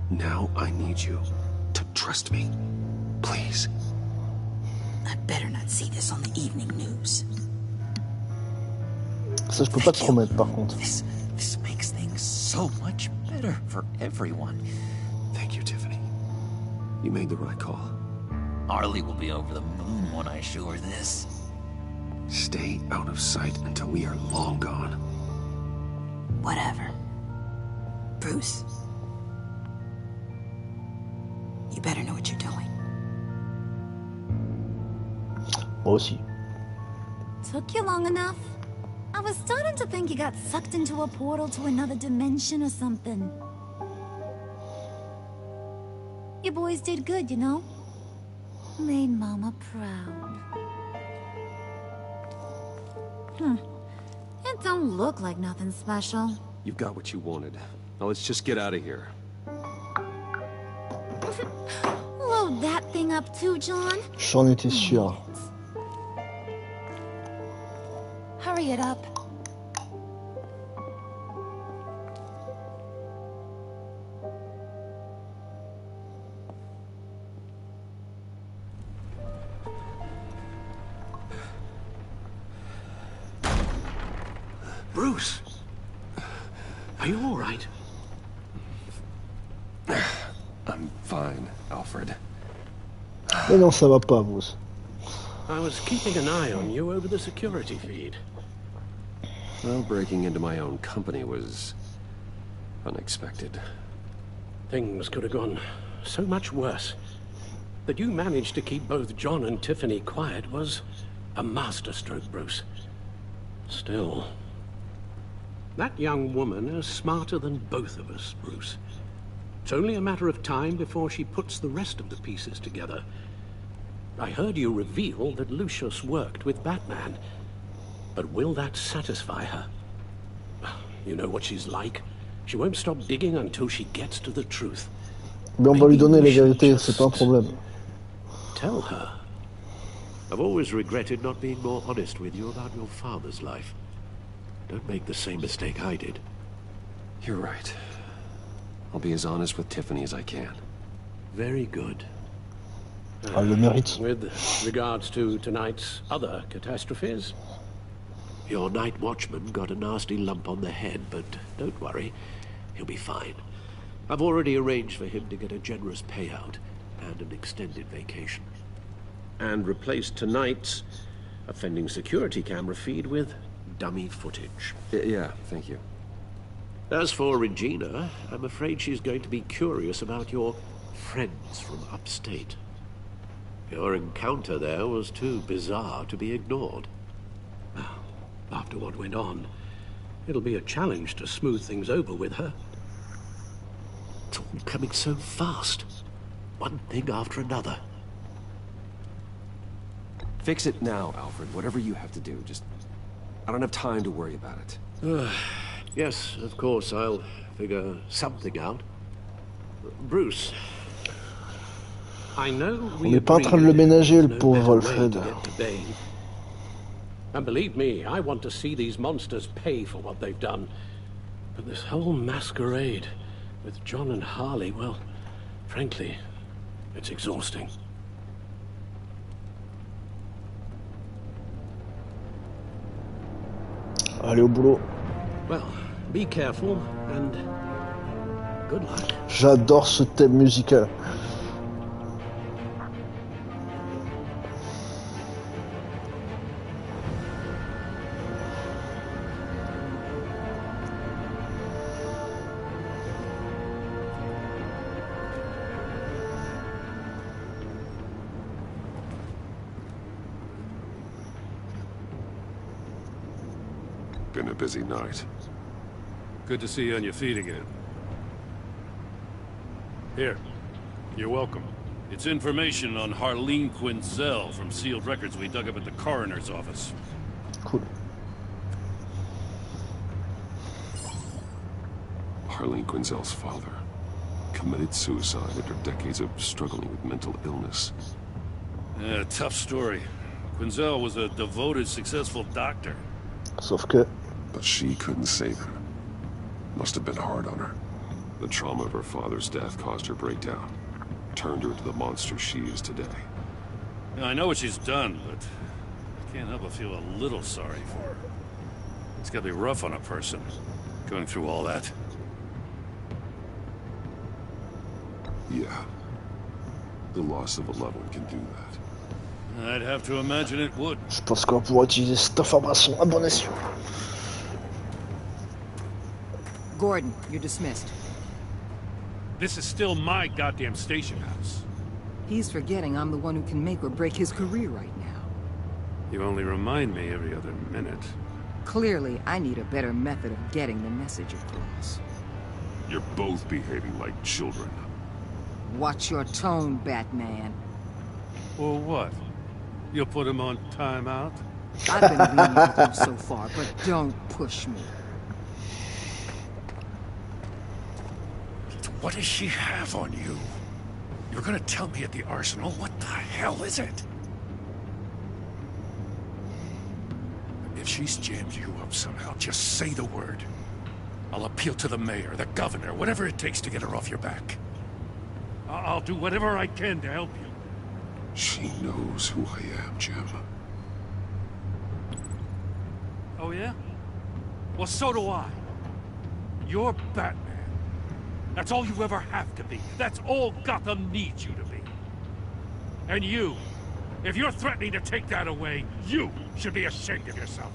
Now I need you to trust me. Please. I better not see this on the evening news. Ça, je peux pas te promettre, par contre. This makes things so much better for everyone. Thank you, Tiffany. You made the right call. Harley will be over the moon when I show her this. Stay out of sight until we are long gone. Whatever. Bruce. You better know what you're doing. Moi aussi. Took you long enough? I was starting to think you got sucked into a portal to another dimension or something. You boys did good, you know? Made Mama proud. It don't look like nothing special. You've got what you wanted. Now let's just get out of here. Load that thing up too, John. J'en étais sûr. Hurry it up. Bruce! Are you all right? I'm fine, Alfred. Mais non, ça va pas, Bruce. I was keeping an eye on you over the security feed. Well, breaking into my own company was unexpected. Things could have gone so much worse. That you managed to keep both John and Tiffany quiet was a masterstroke, Bruce. Still, that young woman is smarter than both of us, Bruce. It's only a matter of time before she puts the rest of the pieces together. I heard you reveal that Lucius worked with Batman. But will that satisfy her? You know what she's like. She won't stop digging until she gets to the truth. Mais on va lui donner les vérités, c'est pas un problème. Tell her. I've always regretted not being more honest with you about your father's life. Don't make the same mistake I did. You're right. I'll be as honest with Tiffany as I can. Very good. Elle le mérite. With regards to tonight's other catastrophes? Your night watchman got a nasty lump on the head, but don't worry. He'll be fine. I've already arranged for him to get a generous payout and an extended vacation. And replaced tonight's offending security camera feed with dummy footage. Yeah, thank you. As for Regina, I'm afraid she's going to be curious about your friends from upstate. Your encounter there was too bizarre to be ignored. After what went on, it'll be a challenge to smooth things over with her. It's all coming so fast. One thing after another. Fix it now, Alfred. Whatever you have to do. Just... I don't have time to worry about it. Yes, of course, I'll figure something out. Bruce, I know On n'est pas en train de le ménager, le pauvre Alfred. And believe me, I want to see these monsters pay for what they've done. But this whole masquerade with John and Harley, well, frankly, it's exhausting. Allez au boulot. Well, be careful and good luck. J'adore ce thème musical. Been a busy night. good to see you on your feet again. Here, you're welcome. It's information on Harleen Quinzel from sealed records we dug up at the coroner's office. Cool. Harleen Quinzel's father committed suicide after decades of struggling with mental illness. Yeah, tough story. Quinzel was a devoted, successful doctor. Sauf que... But she couldn't save him. Must have been hard on her. The trauma of her father's death caused her breakdown. Turned her into the monster she is today. Now, I know what she's done, but I can't help but feel a little sorry for her. It's gotta be rough on a person, going through all that. Yeah. The loss of a loved one can do that. I'd have to imagine it would. Je pense qu'on pourra utiliser cette information à bon escient. Gordon, you're dismissed. This is still my goddamn station house. He's forgetting I'm the one who can make or break his career right now. You only remind me every other minute. Clearly, I need a better method of getting the message across. You're both behaving like children. Watch your tone, Batman. Well, what? You'll put him on timeout? I've been lenient with you so far, but don't push me. What does she have on you? You're gonna tell me at the arsenal? What the hell is it? If she's jammed you up somehow, just say the word. I'll appeal to the mayor, the governor, whatever it takes to get her off your back. I'll do whatever I can to help you. She knows who I am, Jim. Oh, yeah? Well, so do I. You're Batman. That's all you ever have to be. That's all Gotham needs you to be. And you, if you're threatening to take that away, you should be ashamed of yourself.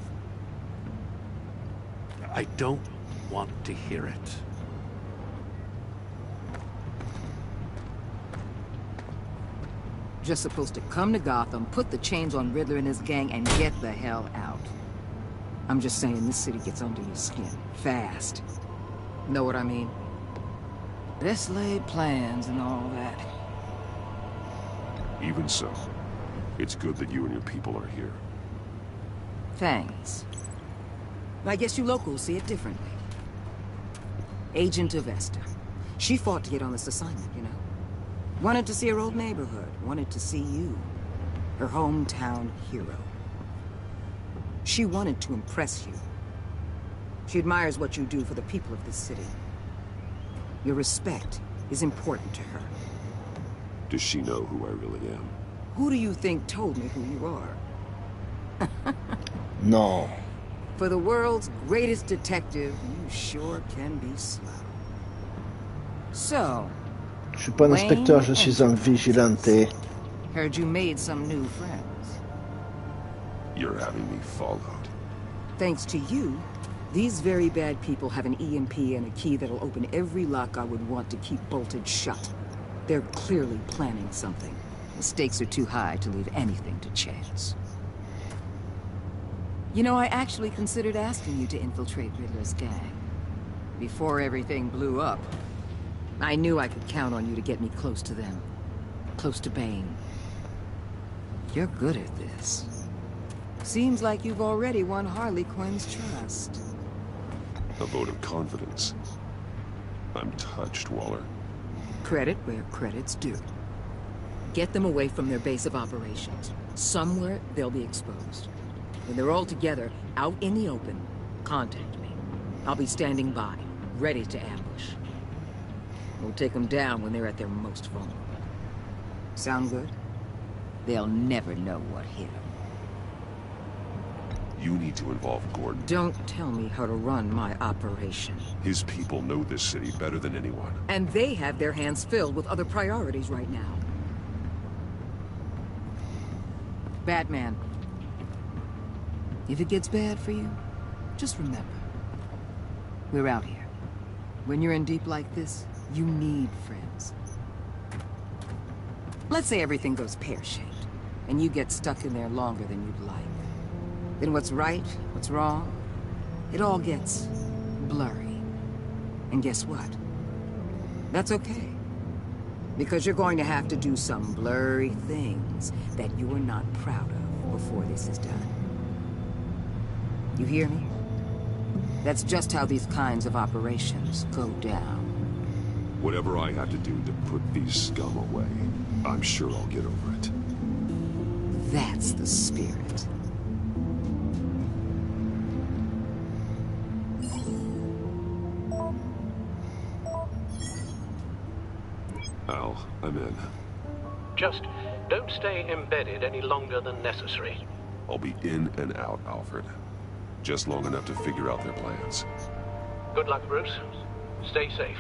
I don't want to hear it. Just supposed to come to Gotham, put the chains on Riddler and his gang, and get the hell out. I'm just saying, this city gets under your skin. Fast. Know what I mean? Let's lay plans and all that. Even so, it's good that you and your people are here. Thanks. I guess you locals see it differently. Agent of Esther. She fought to get on this assignment, you know? Wanted to see her old neighborhood. Wanted to see you. Her hometown hero. She wanted to impress you. She admires what you do for the people of this city. Your respect is important to her. Does she know who I really am? Who do you think told me who you are? No. For the world's greatest detective, you sure can be slow. So, Je suis pas un inspecteur, je suis un vigilante. heard you made some new friends. You're having me followed. Thanks to you, these very bad people have an EMP and a key that'll open every lock I would want to keep bolted shut. They're clearly planning something. The stakes are too high to leave anything to chance. You know, I actually considered asking you to infiltrate Riddler's gang. Before everything blew up, I knew I could count on you to get me close to them. Close to Bane. You're good at this. Seems like you've already won Harley Quinn's trust. A vote of confidence. I'm touched, Waller. Credit where credit's due. Get them away from their base of operations. Somewhere they'll be exposed. When they're all together, out in the open, contact me. I'll be standing by, ready to ambush. We'll take them down when they're at their most vulnerable. Sound good? They'll never know what hit them. You need to involve Gordon. Don't tell me how to run my operation. His people know this city better than anyone. And they have their hands filled with other priorities right now. Batman. If it gets bad for you, just remember. We're out here. When you're in deep like this, you need friends. Let's say everything goes pear-shaped, and you get stuck in there longer than you'd like. Then what's right, what's wrong, it all gets blurry. And guess what? That's okay. Because you're going to have to do some blurry things that you're not proud of before this is done. You hear me? That's just how these kinds of operations go down. Whatever I have to do to put these scum away, I'm sure I'll get over it. That's the spirit. Al, I'm in. Just don't stay embedded any longer than necessary. I'll be in and out, Alfred. Just long enough to figure out their plans. Good luck, Bruce. Stay safe.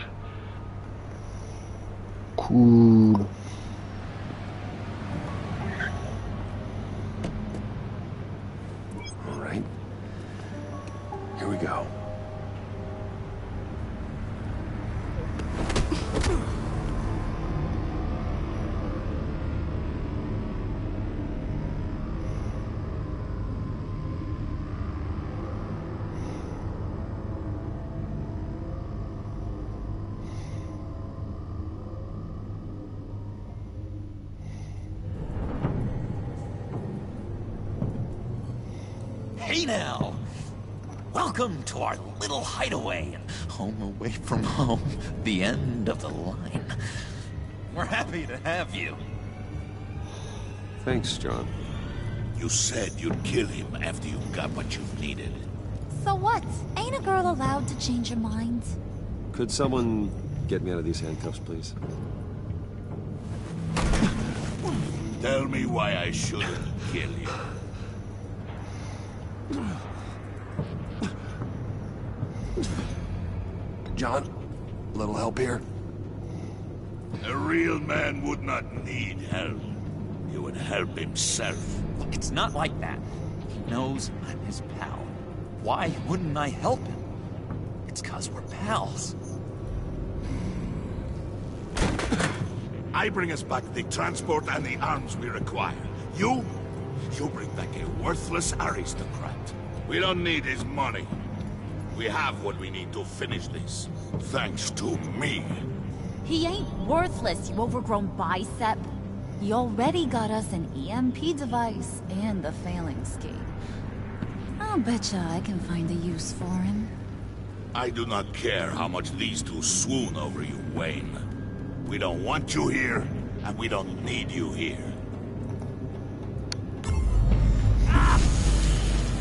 Cool. All right. Here we go. Hey now! Welcome to our little hideaway and home away from home, the end of the line. We're happy to have you. Thanks, John. You said you'd kill him after you got what you needed. So what? Ain't a girl allowed to change her mind? Could someone get me out of these handcuffs, please? Tell me why I shouldn't kill you. John, a little help here? A real man would not need help. He would help himself. Look, it's not like that. He knows I'm his pal. Why wouldn't I help him? It's 'cause we're pals. I bring us back the transport and the arms we require. You bring back a worthless aristocrat. We don't need his money. We have what we need to finish this. Thanks to me. He ain't worthless, you overgrown bicep. He already got us an EMP device and the phalanx key. I'll betcha I can find a use for him. I do not care how much these two swoon over you, Wayne. We don't want you here, and we don't need you here.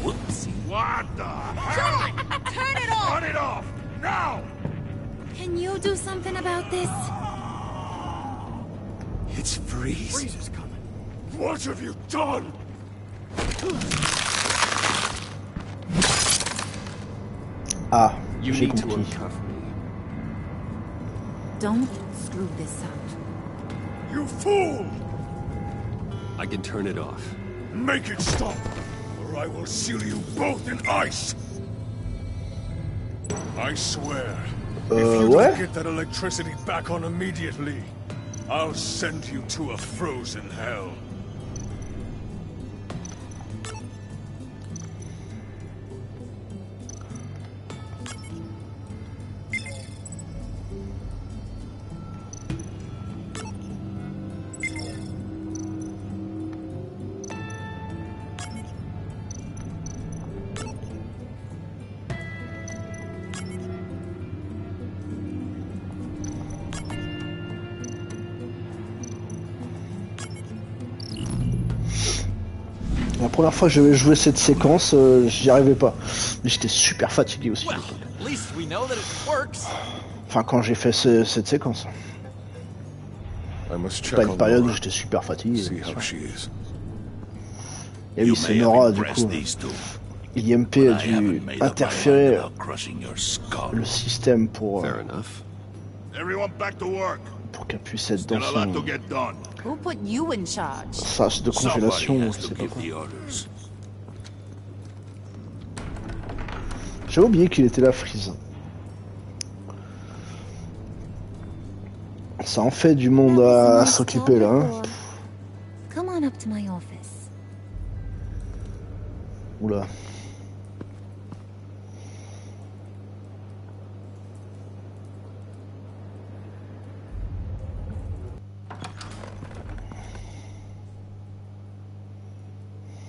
Whoopsie. What the hell? John! Turn it off! Turn it off! Now! Can you do something about this? It's Freeze. Freeze is coming. What have you done? Ah, You j'ai need to compris. uncuff me. Don't screw this up. You fool! I can turn it off. Make it stop, or I will seal you both in ice! I swear, if you what? don't get that electricity back on immediately, I'll send you to a frozen hell. La première fois que j'avais joué cette séquence, j'y arrivais pas. Mais j'étais super fatigué aussi. Well, at least we know that it works. Enfin, quand j'ai fait cette séquence. C'est pas une période où j'étais super fatigué. Et oui, c'est Nora, du coup. L'IMP a dû interférer le système pour qu'elle puisse être dans son Who put you in charge? sas de congélation, je sais pas quoi. J'ai oublié qu'il était là, Freeze. Ça en fait du monde à s'occuper là. Hein. Come on up to my office. Oula.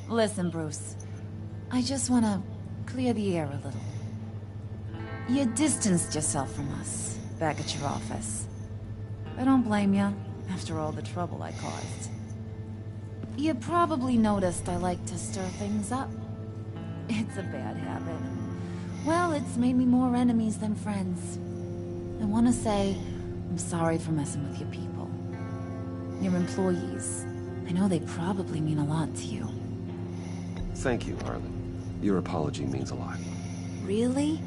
Listen, Bruce. I just want to clear the air a little. You distanced yourself from us back at your office. I don't blame you, after all the trouble I caused. You probably noticed I like to stir things up. It's a bad habit. Well, it's made me more enemies than friends. I want to say I'm sorry for messing with your people. Your employees. I know they probably mean a lot to you. Thank you, Harlan. Your apology means a lot. Really?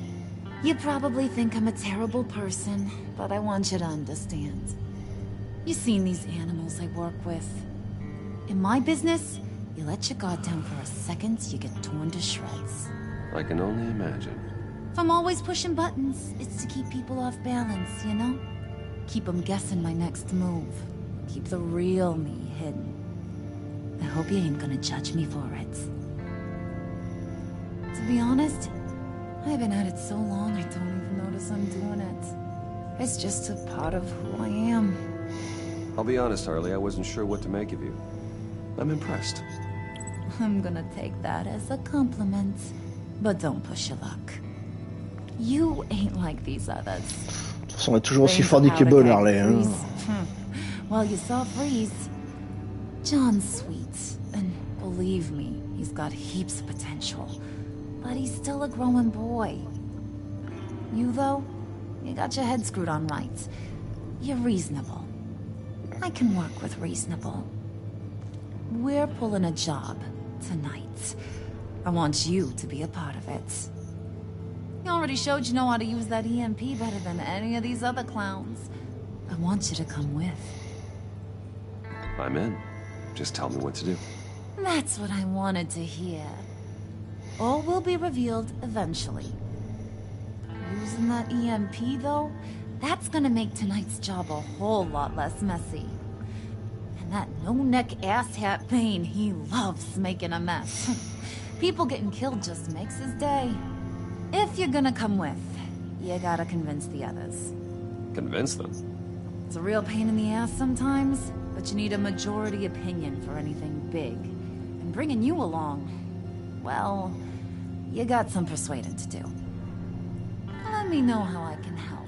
You probably think I'm a terrible person, but I want you to understand. You've seen these animals I work with. In my business, you let your guard down for a second, you get torn to shreds. I can only imagine. If I'm always pushing buttons, it's to keep people off balance, you know? Keep them guessing my next move. Keep the real me hidden. I hope you ain't gonna judge me for it. To be honest, I've been at it so long I don't even notice I'm doing it. It's just a part of who I am. I'll be honest, Harley, I wasn't sure what to make of you. I'm impressed. I'm gonna take that as a compliment. But don't push your luck. You ain't like these others. De toute façon, on est toujours aussi fort niquable, Harley. Hein. Well, you saw Freeze. John's sweet, and believe me, he's got heaps of potential. But he's still a growing boy. You, though, you got your head screwed on right. You're reasonable. I can work with reasonable. We're pulling a job tonight. I want you to be a part of it. You already showed you know how to use that EMP better than any of these other clowns. I want you to come with. I'm in. Just tell me what to do. That's what I wanted to hear. All will be revealed eventually. Using that EMP, though, that's gonna make tonight's job a whole lot less messy. And that no-neck asshat Bane, he loves making a mess. People getting killed just makes his day. If you're gonna come with, you gotta convince the others. Convince them? It's a real pain in the ass sometimes, but you need a majority opinion for anything big. And bringing you along, well, you got some persuading to do. Let me know how I can help.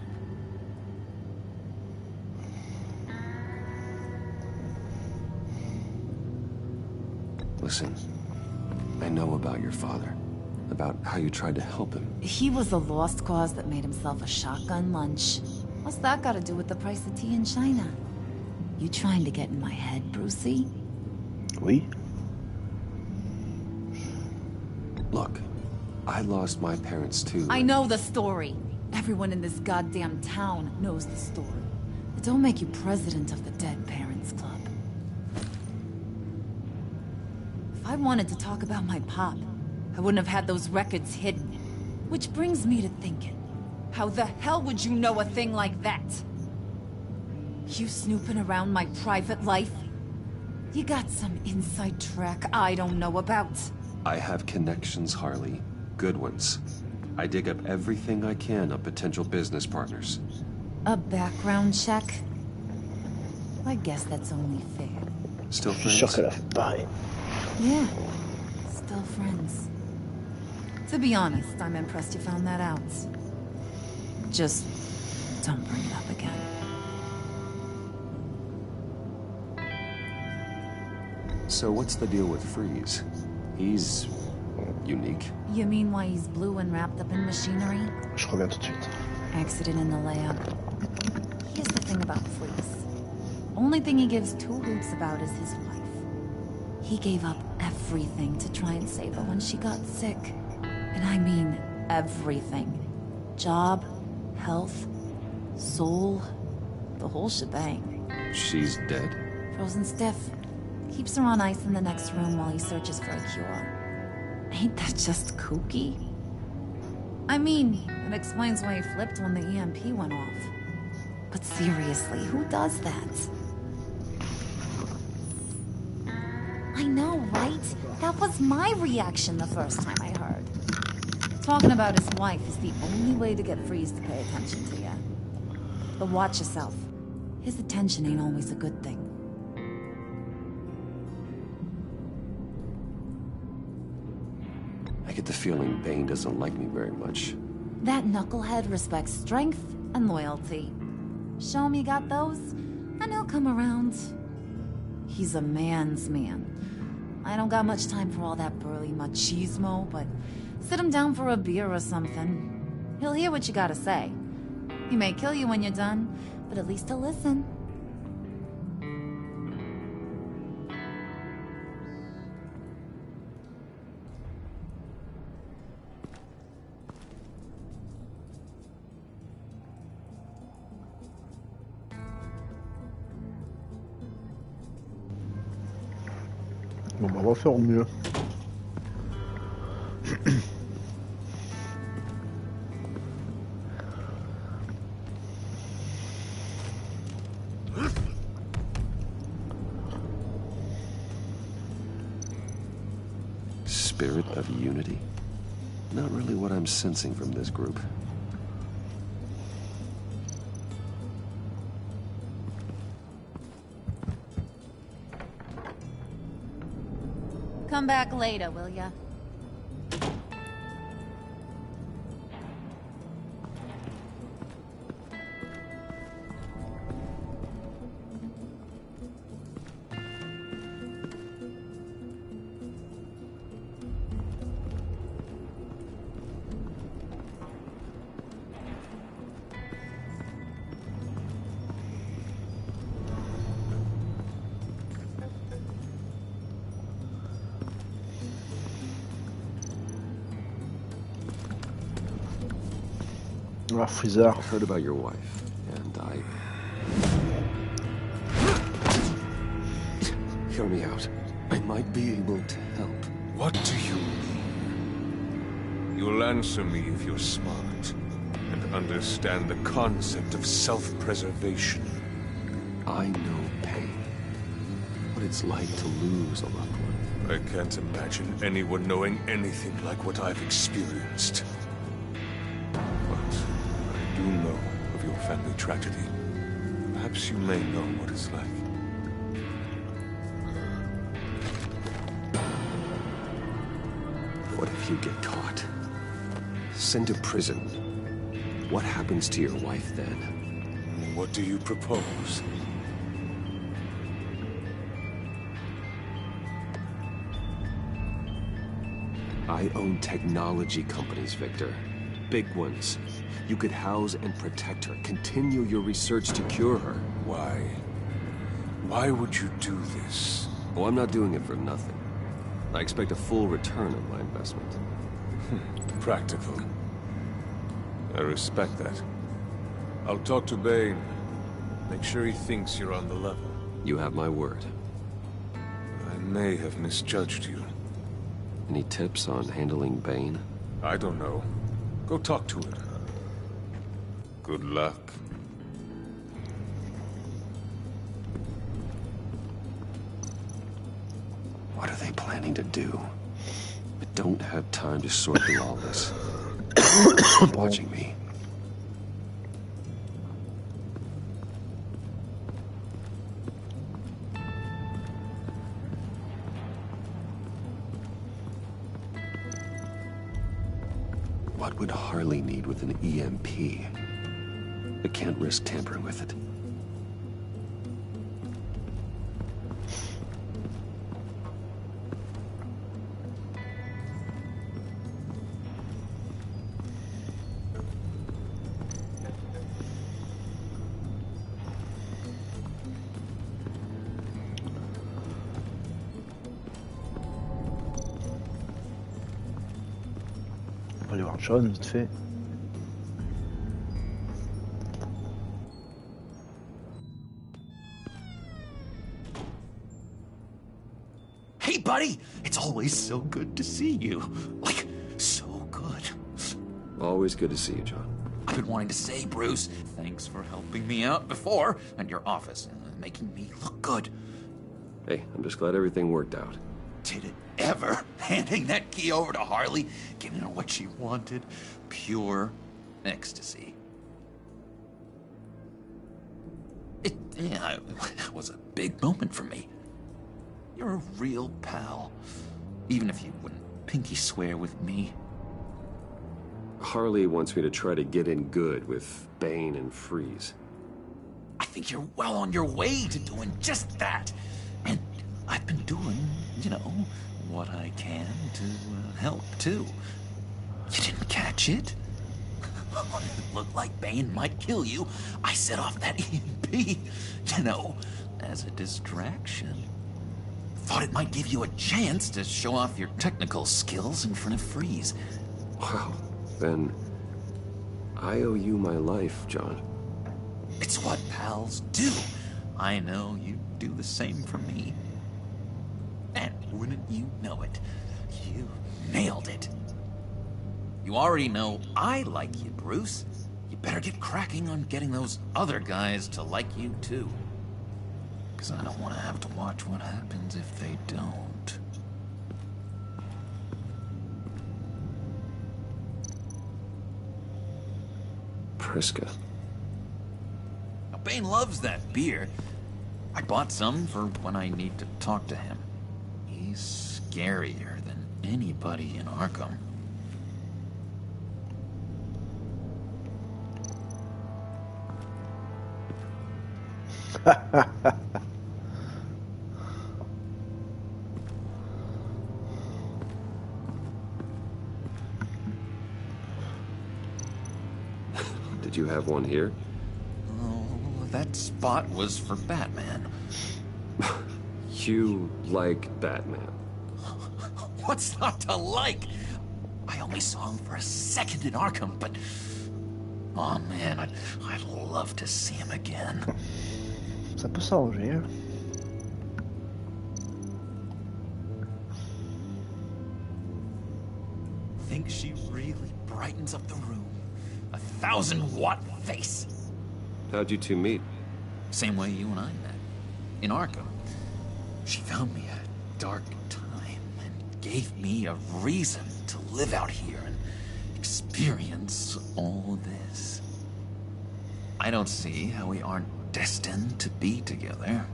Listen, I know about your father. About how you tried to help him. He was a lost cause that made himself a shotgun lunch. What's that got to do with the price of tea in China? You trying to get in my head, Brucey? Oui. Look, I lost my parents too. I know the story. Everyone in this goddamn town knows the story. It don't make you president of the Dead Parents Club. If I wanted to talk about my pop, I wouldn't have had those records hidden. Which brings me to thinking, how the hell would you know a thing like that? You snooping around my private life? You got some inside track I don't know about. I have connections, Harley. Good ones. I dig up everything I can of potential business partners. A background check? I guess that's only fair. Still Je suis sûr friends? qu'elle a fait pareil. Yeah, still friends. To be honest, I'm impressed you found that out. Just don't bring it up again. So what's the deal with Freeze? He's unique. You mean why he's blue and wrapped up in machinery? Je reviens tout de suite. Accident in the layup. Here's the thing about Freeze. Only thing he gives two hoots about is his wife. He gave up everything to try and save her when she got sick. And I mean everything. Job, health, soul, the whole shebang. She's dead? Frozen stiff. Keeps her on ice in the next room while he searches for a cure. Ain't that just kooky? I mean, it explains why he flipped when the EMP went off. But seriously, who does that? I know, right? That was my reaction the first time I heard. Talking about his wife is the only way to get Freeze to pay attention to you. But watch yourself. His attention ain't always a good thing. I get the feeling Bane doesn't like me very much. That knucklehead respects strength and loyalty. Show him you got those, and he'll come around. He's a man's man. I don't got much time for all that burly machismo, but sit him down for a beer or something. He'll hear what you gotta say. He may kill you when you're done, but at least he'll listen. Bon, bah, on va faire au mieux. Spirit of unity? Not really what I'm sensing from this group. Come back later, will ya? Freezer. I heard about your wife, and Hear me out. I might be able to help. What do you mean? You'll answer me if you're smart and understand the concept of self-preservation. I know pain. What it's like to lose a loved one. I can't imagine anyone knowing anything like what I've experienced. But I do know of your family tragedy. Perhaps you may know what it's like. What if you get caught? Sent to prison. What happens to your wife then? What do you propose? I own technology companies, Victor. Big ones. You could house and protect her. Continue your research to cure her. Why? Why would you do this? Oh, I'm not doing it for nothing. I expect a full return on my investment. Practical. I respect that. I'll talk to Bane. Make sure he thinks you're on the level. You have my word. I may have misjudged you. Any tips on handling Bane? I don't know. Go talk to it. Good luck. What are they planning to do? I don't have time to sort through all this. Watching me. What would Harley need with an EMP? I can't risk tampering with it. On va aller voir John vite fait. Hey, buddy! It's always so good to see you. Like, so good. Always good to see you, John. I've been wanting to say, Bruce, thanks for helping me out before at your office, making me look good. Hey, I'm just glad everything worked out. Did it ever? Handing that key over to Harley, giving her what she wanted. Pure ecstasy. It was a big moment for me. You're a real pal. Even if you wouldn't pinky swear with me. Harley wants me to try to get in good with Bane and Freeze. I think you're well on your way to doing just that. And I've been doing, you know, what I can to help, too. You didn't catch it? When it looked like Bane might kill you, I set off that EMP, you know, as a distraction. Thought it might give you a chance to show off your technical skills in front of Freeze. Wow, then I owe you my life, John. It's what pals do. I know you do the same for me. And wouldn't you know it, you nailed it. You already know I like you, Bruce. You better get cracking on getting those other guys to like you, too. Because I don't want to have to watch what happens if they don't. Priska. Now, Bane loves that beer. I bought some for when I need to talk to him. He's scarier than anybody in Arkham. Did you have one here? Oh, that spot was for Batman. You like Batman? What's not to like? I only saw him for a second in Arkham, but Oh man, I'd love to see him again. Ça peut s'arranger. Hein. Think she really brightens up the room. 1,000-watt face. How'd you two meet? Same way you and I met. In Arkham. She found me at a dark time and gave me a reason to live out here and experience all this. I don't see how we aren't destined to be together.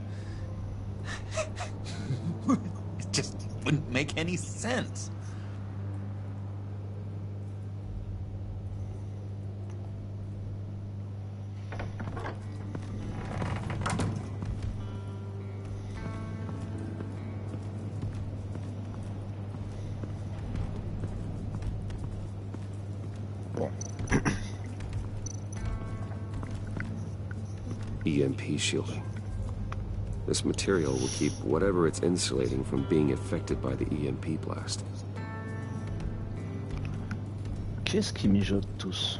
It just wouldn't make any sense. EMP shielding. This material will keep whatever it's insulating from being affected by the EMP blast. Qu'est-ce qu'ils mijotent tous?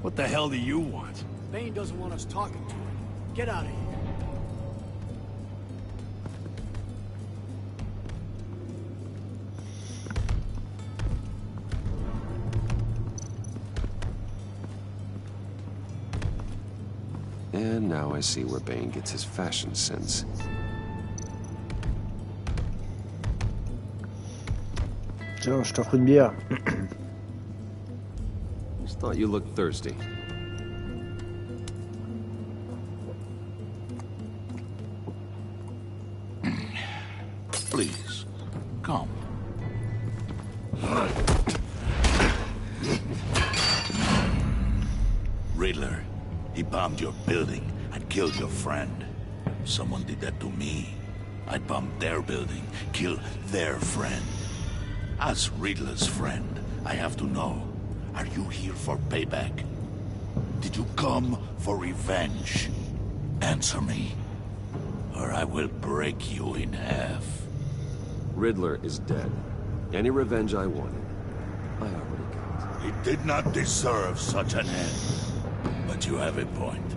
What the hell do you want? Bane doesn't want us talking to him. Get out of here. And now I see where Bane gets his fashion sense. Tiens, je t'offre une bière. Just thought you looked thirsty. Please, come. Riddler, he bombed your building and killed your friend. Someone did that to me. I'd bomb their building, kill their friend. As Riddler's friend, I have to know, are you here for payback? Did you come for revenge? Answer me, or I will break you in half. Riddler is dead. Any revenge I wanted, I already got. He did not deserve such an end. But you have a point.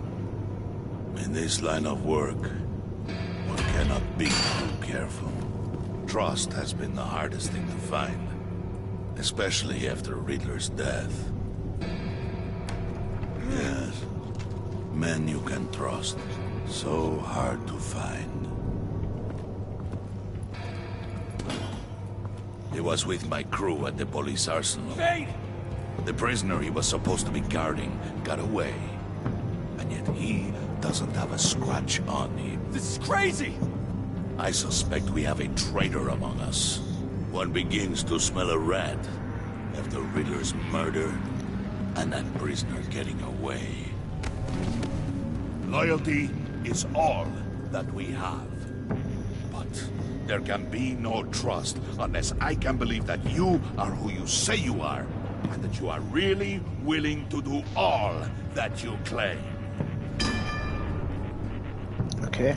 In this line of work, one cannot be too careful. Trust has been the hardest thing to find, especially after Riddler's death. Yes, men you can trust, so hard to find. He was with my crew at the police arsenal. Bane! The prisoner he was supposed to be guarding got away. And yet he doesn't have a scratch on him. This is crazy! I suspect we have a traitor among us. One begins to smell a rat after Riddler's murder and that prisoner getting away. Loyalty is all that we have. But there can be no trust unless I can believe that you are who you say you are, and that you are really willing to do all that you claim. Okay.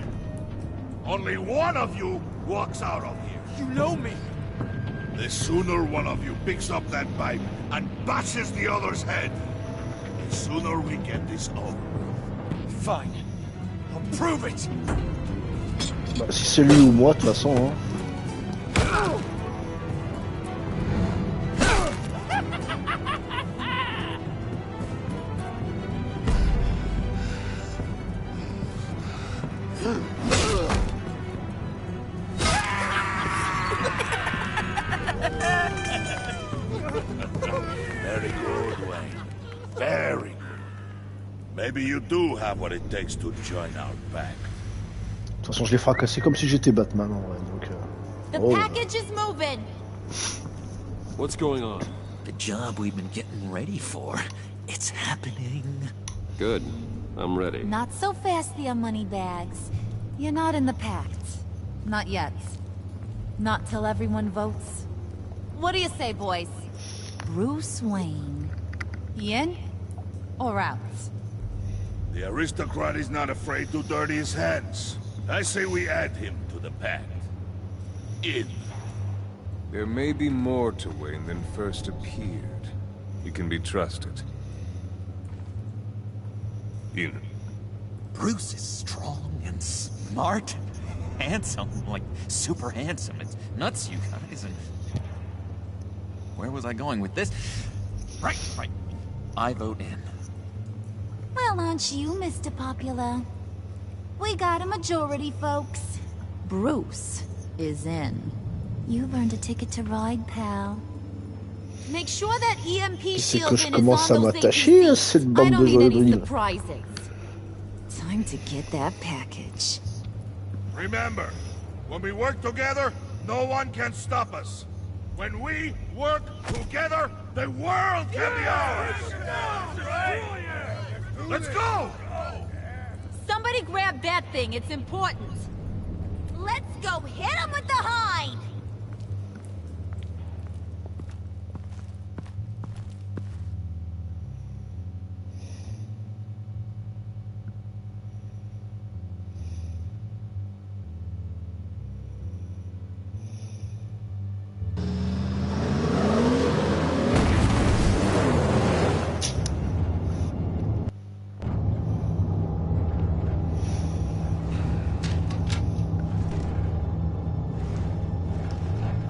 Only one of you walks out of here. You know me. The sooner one of you picks up that pipe and bashes the other's head, the sooner we get this over. Fine. I'll prove it. Bah, si c'est lui ou moi, de toute façon. Hein. Very good, Wayne. Very good. Maybe you do have what it takes to join our pack. De toute façon, je l'ai fracassé comme si j'étais Batman en vrai. Donc, The oh. package is moving. What's going on? The job we've been getting ready for. It's happening. Good. I'm ready. Not so fast, the Moneybags. You're not in the pact. Not yet. Not till everyone votes. What do you say, boys? Bruce Wayne. In or out? The aristocrat is not afraid to dirty his hands. I say we add him to the pact. In. There may be more to Wayne than first appeared. You can be trusted. In. Bruce is strong and smart and handsome, like super handsome. It's nuts, you guys. And where was I going with this? Right. I vote in. Well, aren't you, Mr. Popular? We got a majority, folks. Bruce is in. You've earned a ticket to ride, pal. Make sure that EMP shield je in commence is à on those m'attacher à cette I bande don't de need any grenouilles. surprises. Time to get that package. Remember, when we work together, no one can stop us. When we work together, the world can be ours! Let's go! Somebody grab that thing, it's important. Let's go hit him with the hide!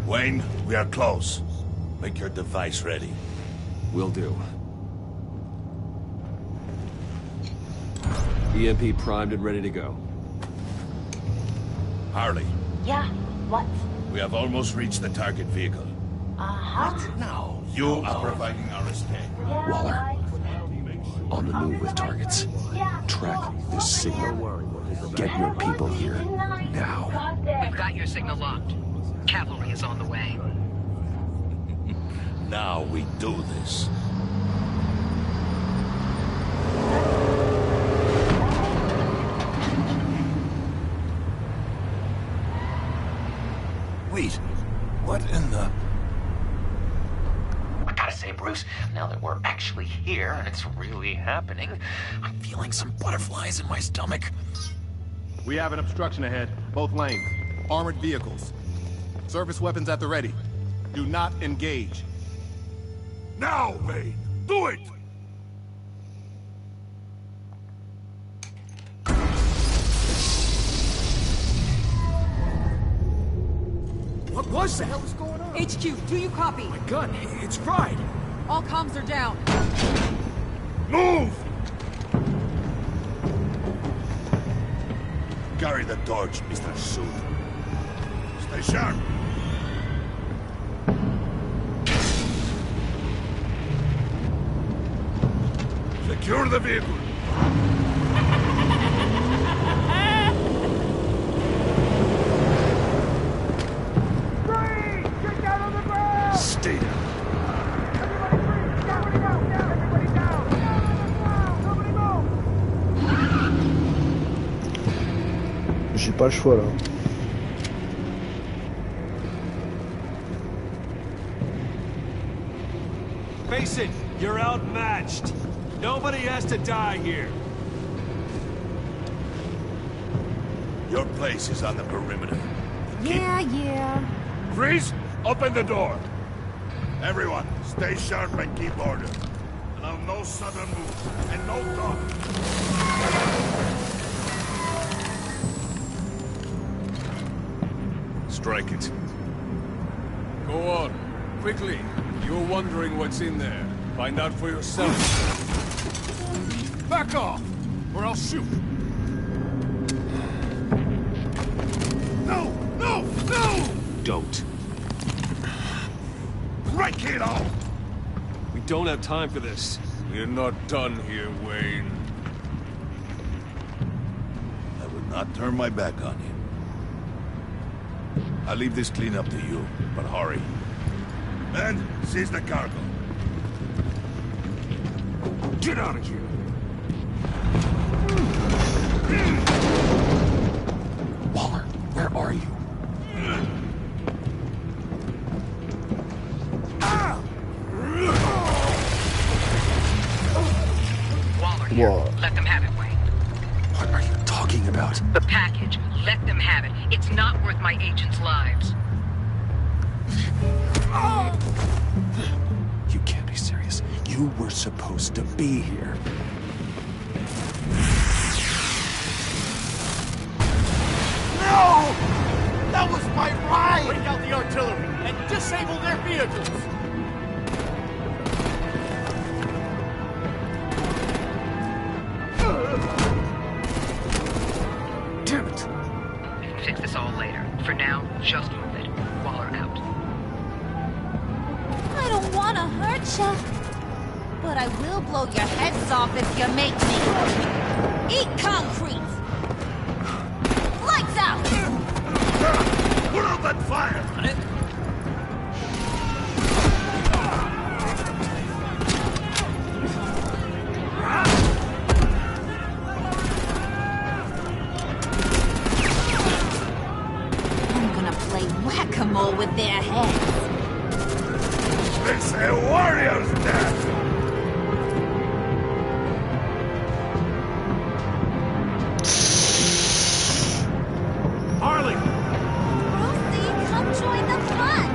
Wayne, we are close. Make your device ready. Will do. EMP primed and ready to go. Harley, Yeah, what? we have almost reached the target vehicle. Uh-huh. Now, you are providing our escape. Waller, on the move with targets. Track this signal. Get your people here, now. We've got your signal locked. Cavalry is on the way. Now we do this. Wait, what in the... I gotta say, Bruce, now that we're actually here and it's really happening, I'm feeling some butterflies in my stomach. We have an obstruction ahead, both lanes. Armored vehicles. Service weapons at the ready. Do not engage. Now, Vane! Do it! What was that? What the hell is going on? HQ, do you copy? My gun, it's fried. All comms are down. Move! Carry the torch, Mr. Suit. Stay sharp. Secure the vehicle. Stay down. J'ai pas le choix là. Face it, you're outmatched. Nobody has to die here. Your place is on the perimeter. Yeah. Freeze! Open the door. Everyone, stay sharp and keep order. Allow no sudden moves and no talk. Strike it. Go on, quickly. You're wondering what's in there. Find out for yourself. Back off, or I'll shoot. No! Don't. Break it all! We don't have time for this. We're not done here, Wayne. I will not turn my back on you. I'll leave this cleanup to you, but hurry. And seize the cargo. Get out of here. Waller, where are you? Waller here. Whoa. Let them have it, Wayne. What are you talking about? The package. Let them have it. It's not worth my agents' lives. You can't be serious. You were supposed to be here. No! That was my ride! Bring out the artillery and disable their vehicles! Damn it! We can fix this all later. For now, just move it. Waller out. I don't want to hurt ya, but I will blow your heads off if you make me. Eat concrete! Lights out! Put out that fire! I'm gonna play whack-a-mole with their heads. It's a warrior's death! Harley! Brucey, come join the fun!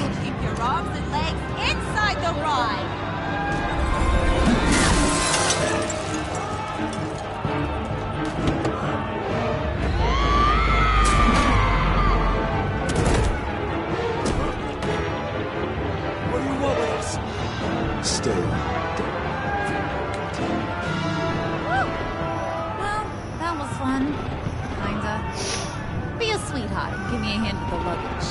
And keep your arms and legs inside the ride! What do you want with us? Stay. Woo! Well, that was fun. Kinda. Be a sweetheart and give me a hand with the luggage.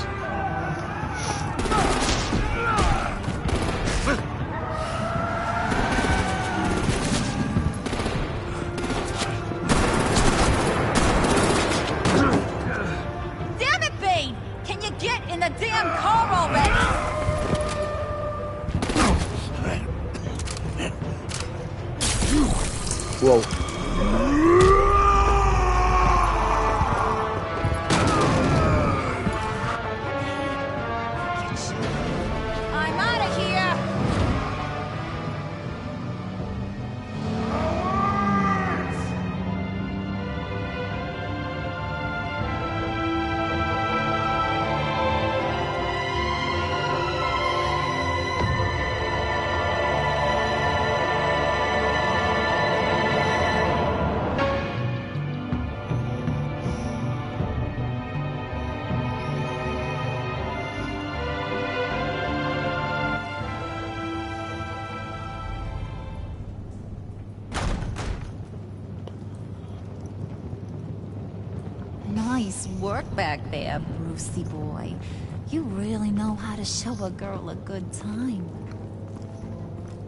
Damn it, Bane! Can you get in the damn car already? Wow. I'm out of here! Nice work back there, Brucey boy. You really know how to show a girl a good time.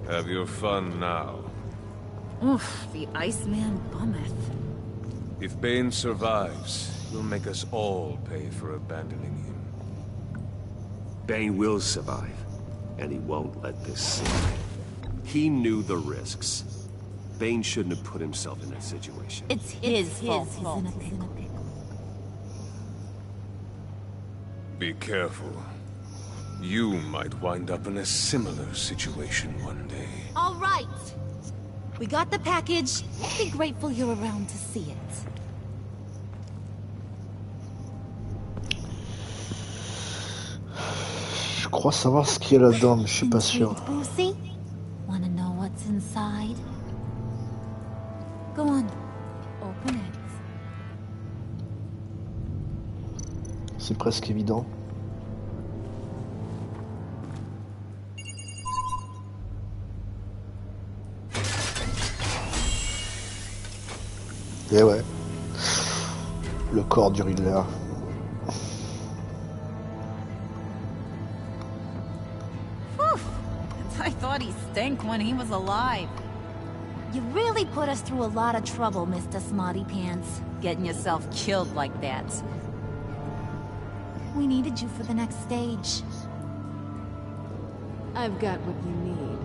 Have your fun now. Oof, the Iceman bummeth. If Bane survives, he'll make us all pay for abandoning him. Bane will survive, and he won't let this slide. He knew the risks. Bane shouldn't have put himself in that situation. It's his fault he's in a pickle. Be careful. You might wind up in a similar situation one day. All right. We got the package. Be grateful you're around to see it. Je crois savoir ce qu'il y a là-dedans, mais je suis pas sûr. Brucey, wanna know what's inside? Go on, open it. C'est presque évident. Et ouais. Le corps du Riddler. I thought he stank when he was alive. You really put us through a lot of trouble, Mr. Smarty Pants. Getting yourself killed like that. We needed you for the next stage. I've got what you need.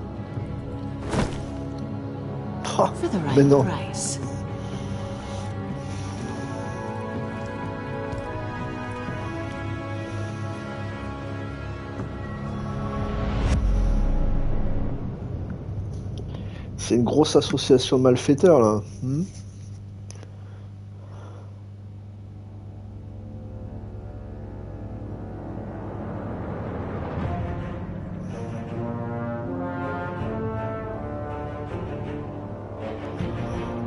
Oh, for the right mais non. price. C'est une grosse association de malfaiteurs là.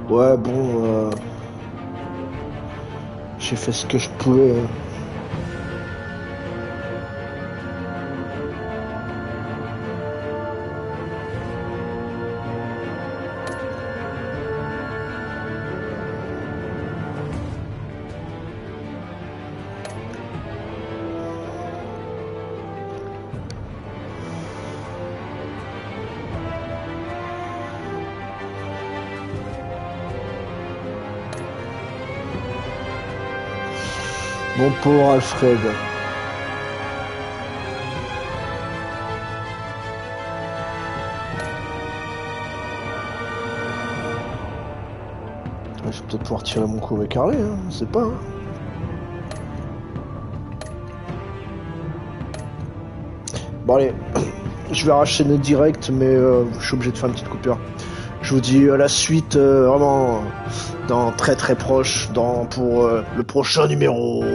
Ouais, bon, j'ai fait ce que je pouvais. Mon pauvre Alfred. Je vais peut-être pouvoir tirer mon coup avec Harley, hein, je sais pas. Hein. Bon allez, je vais arracher le direct, mais je suis obligé de faire une petite coupure. Je vous dis à la suite, vraiment, dans très très proche, pour le prochain numéro.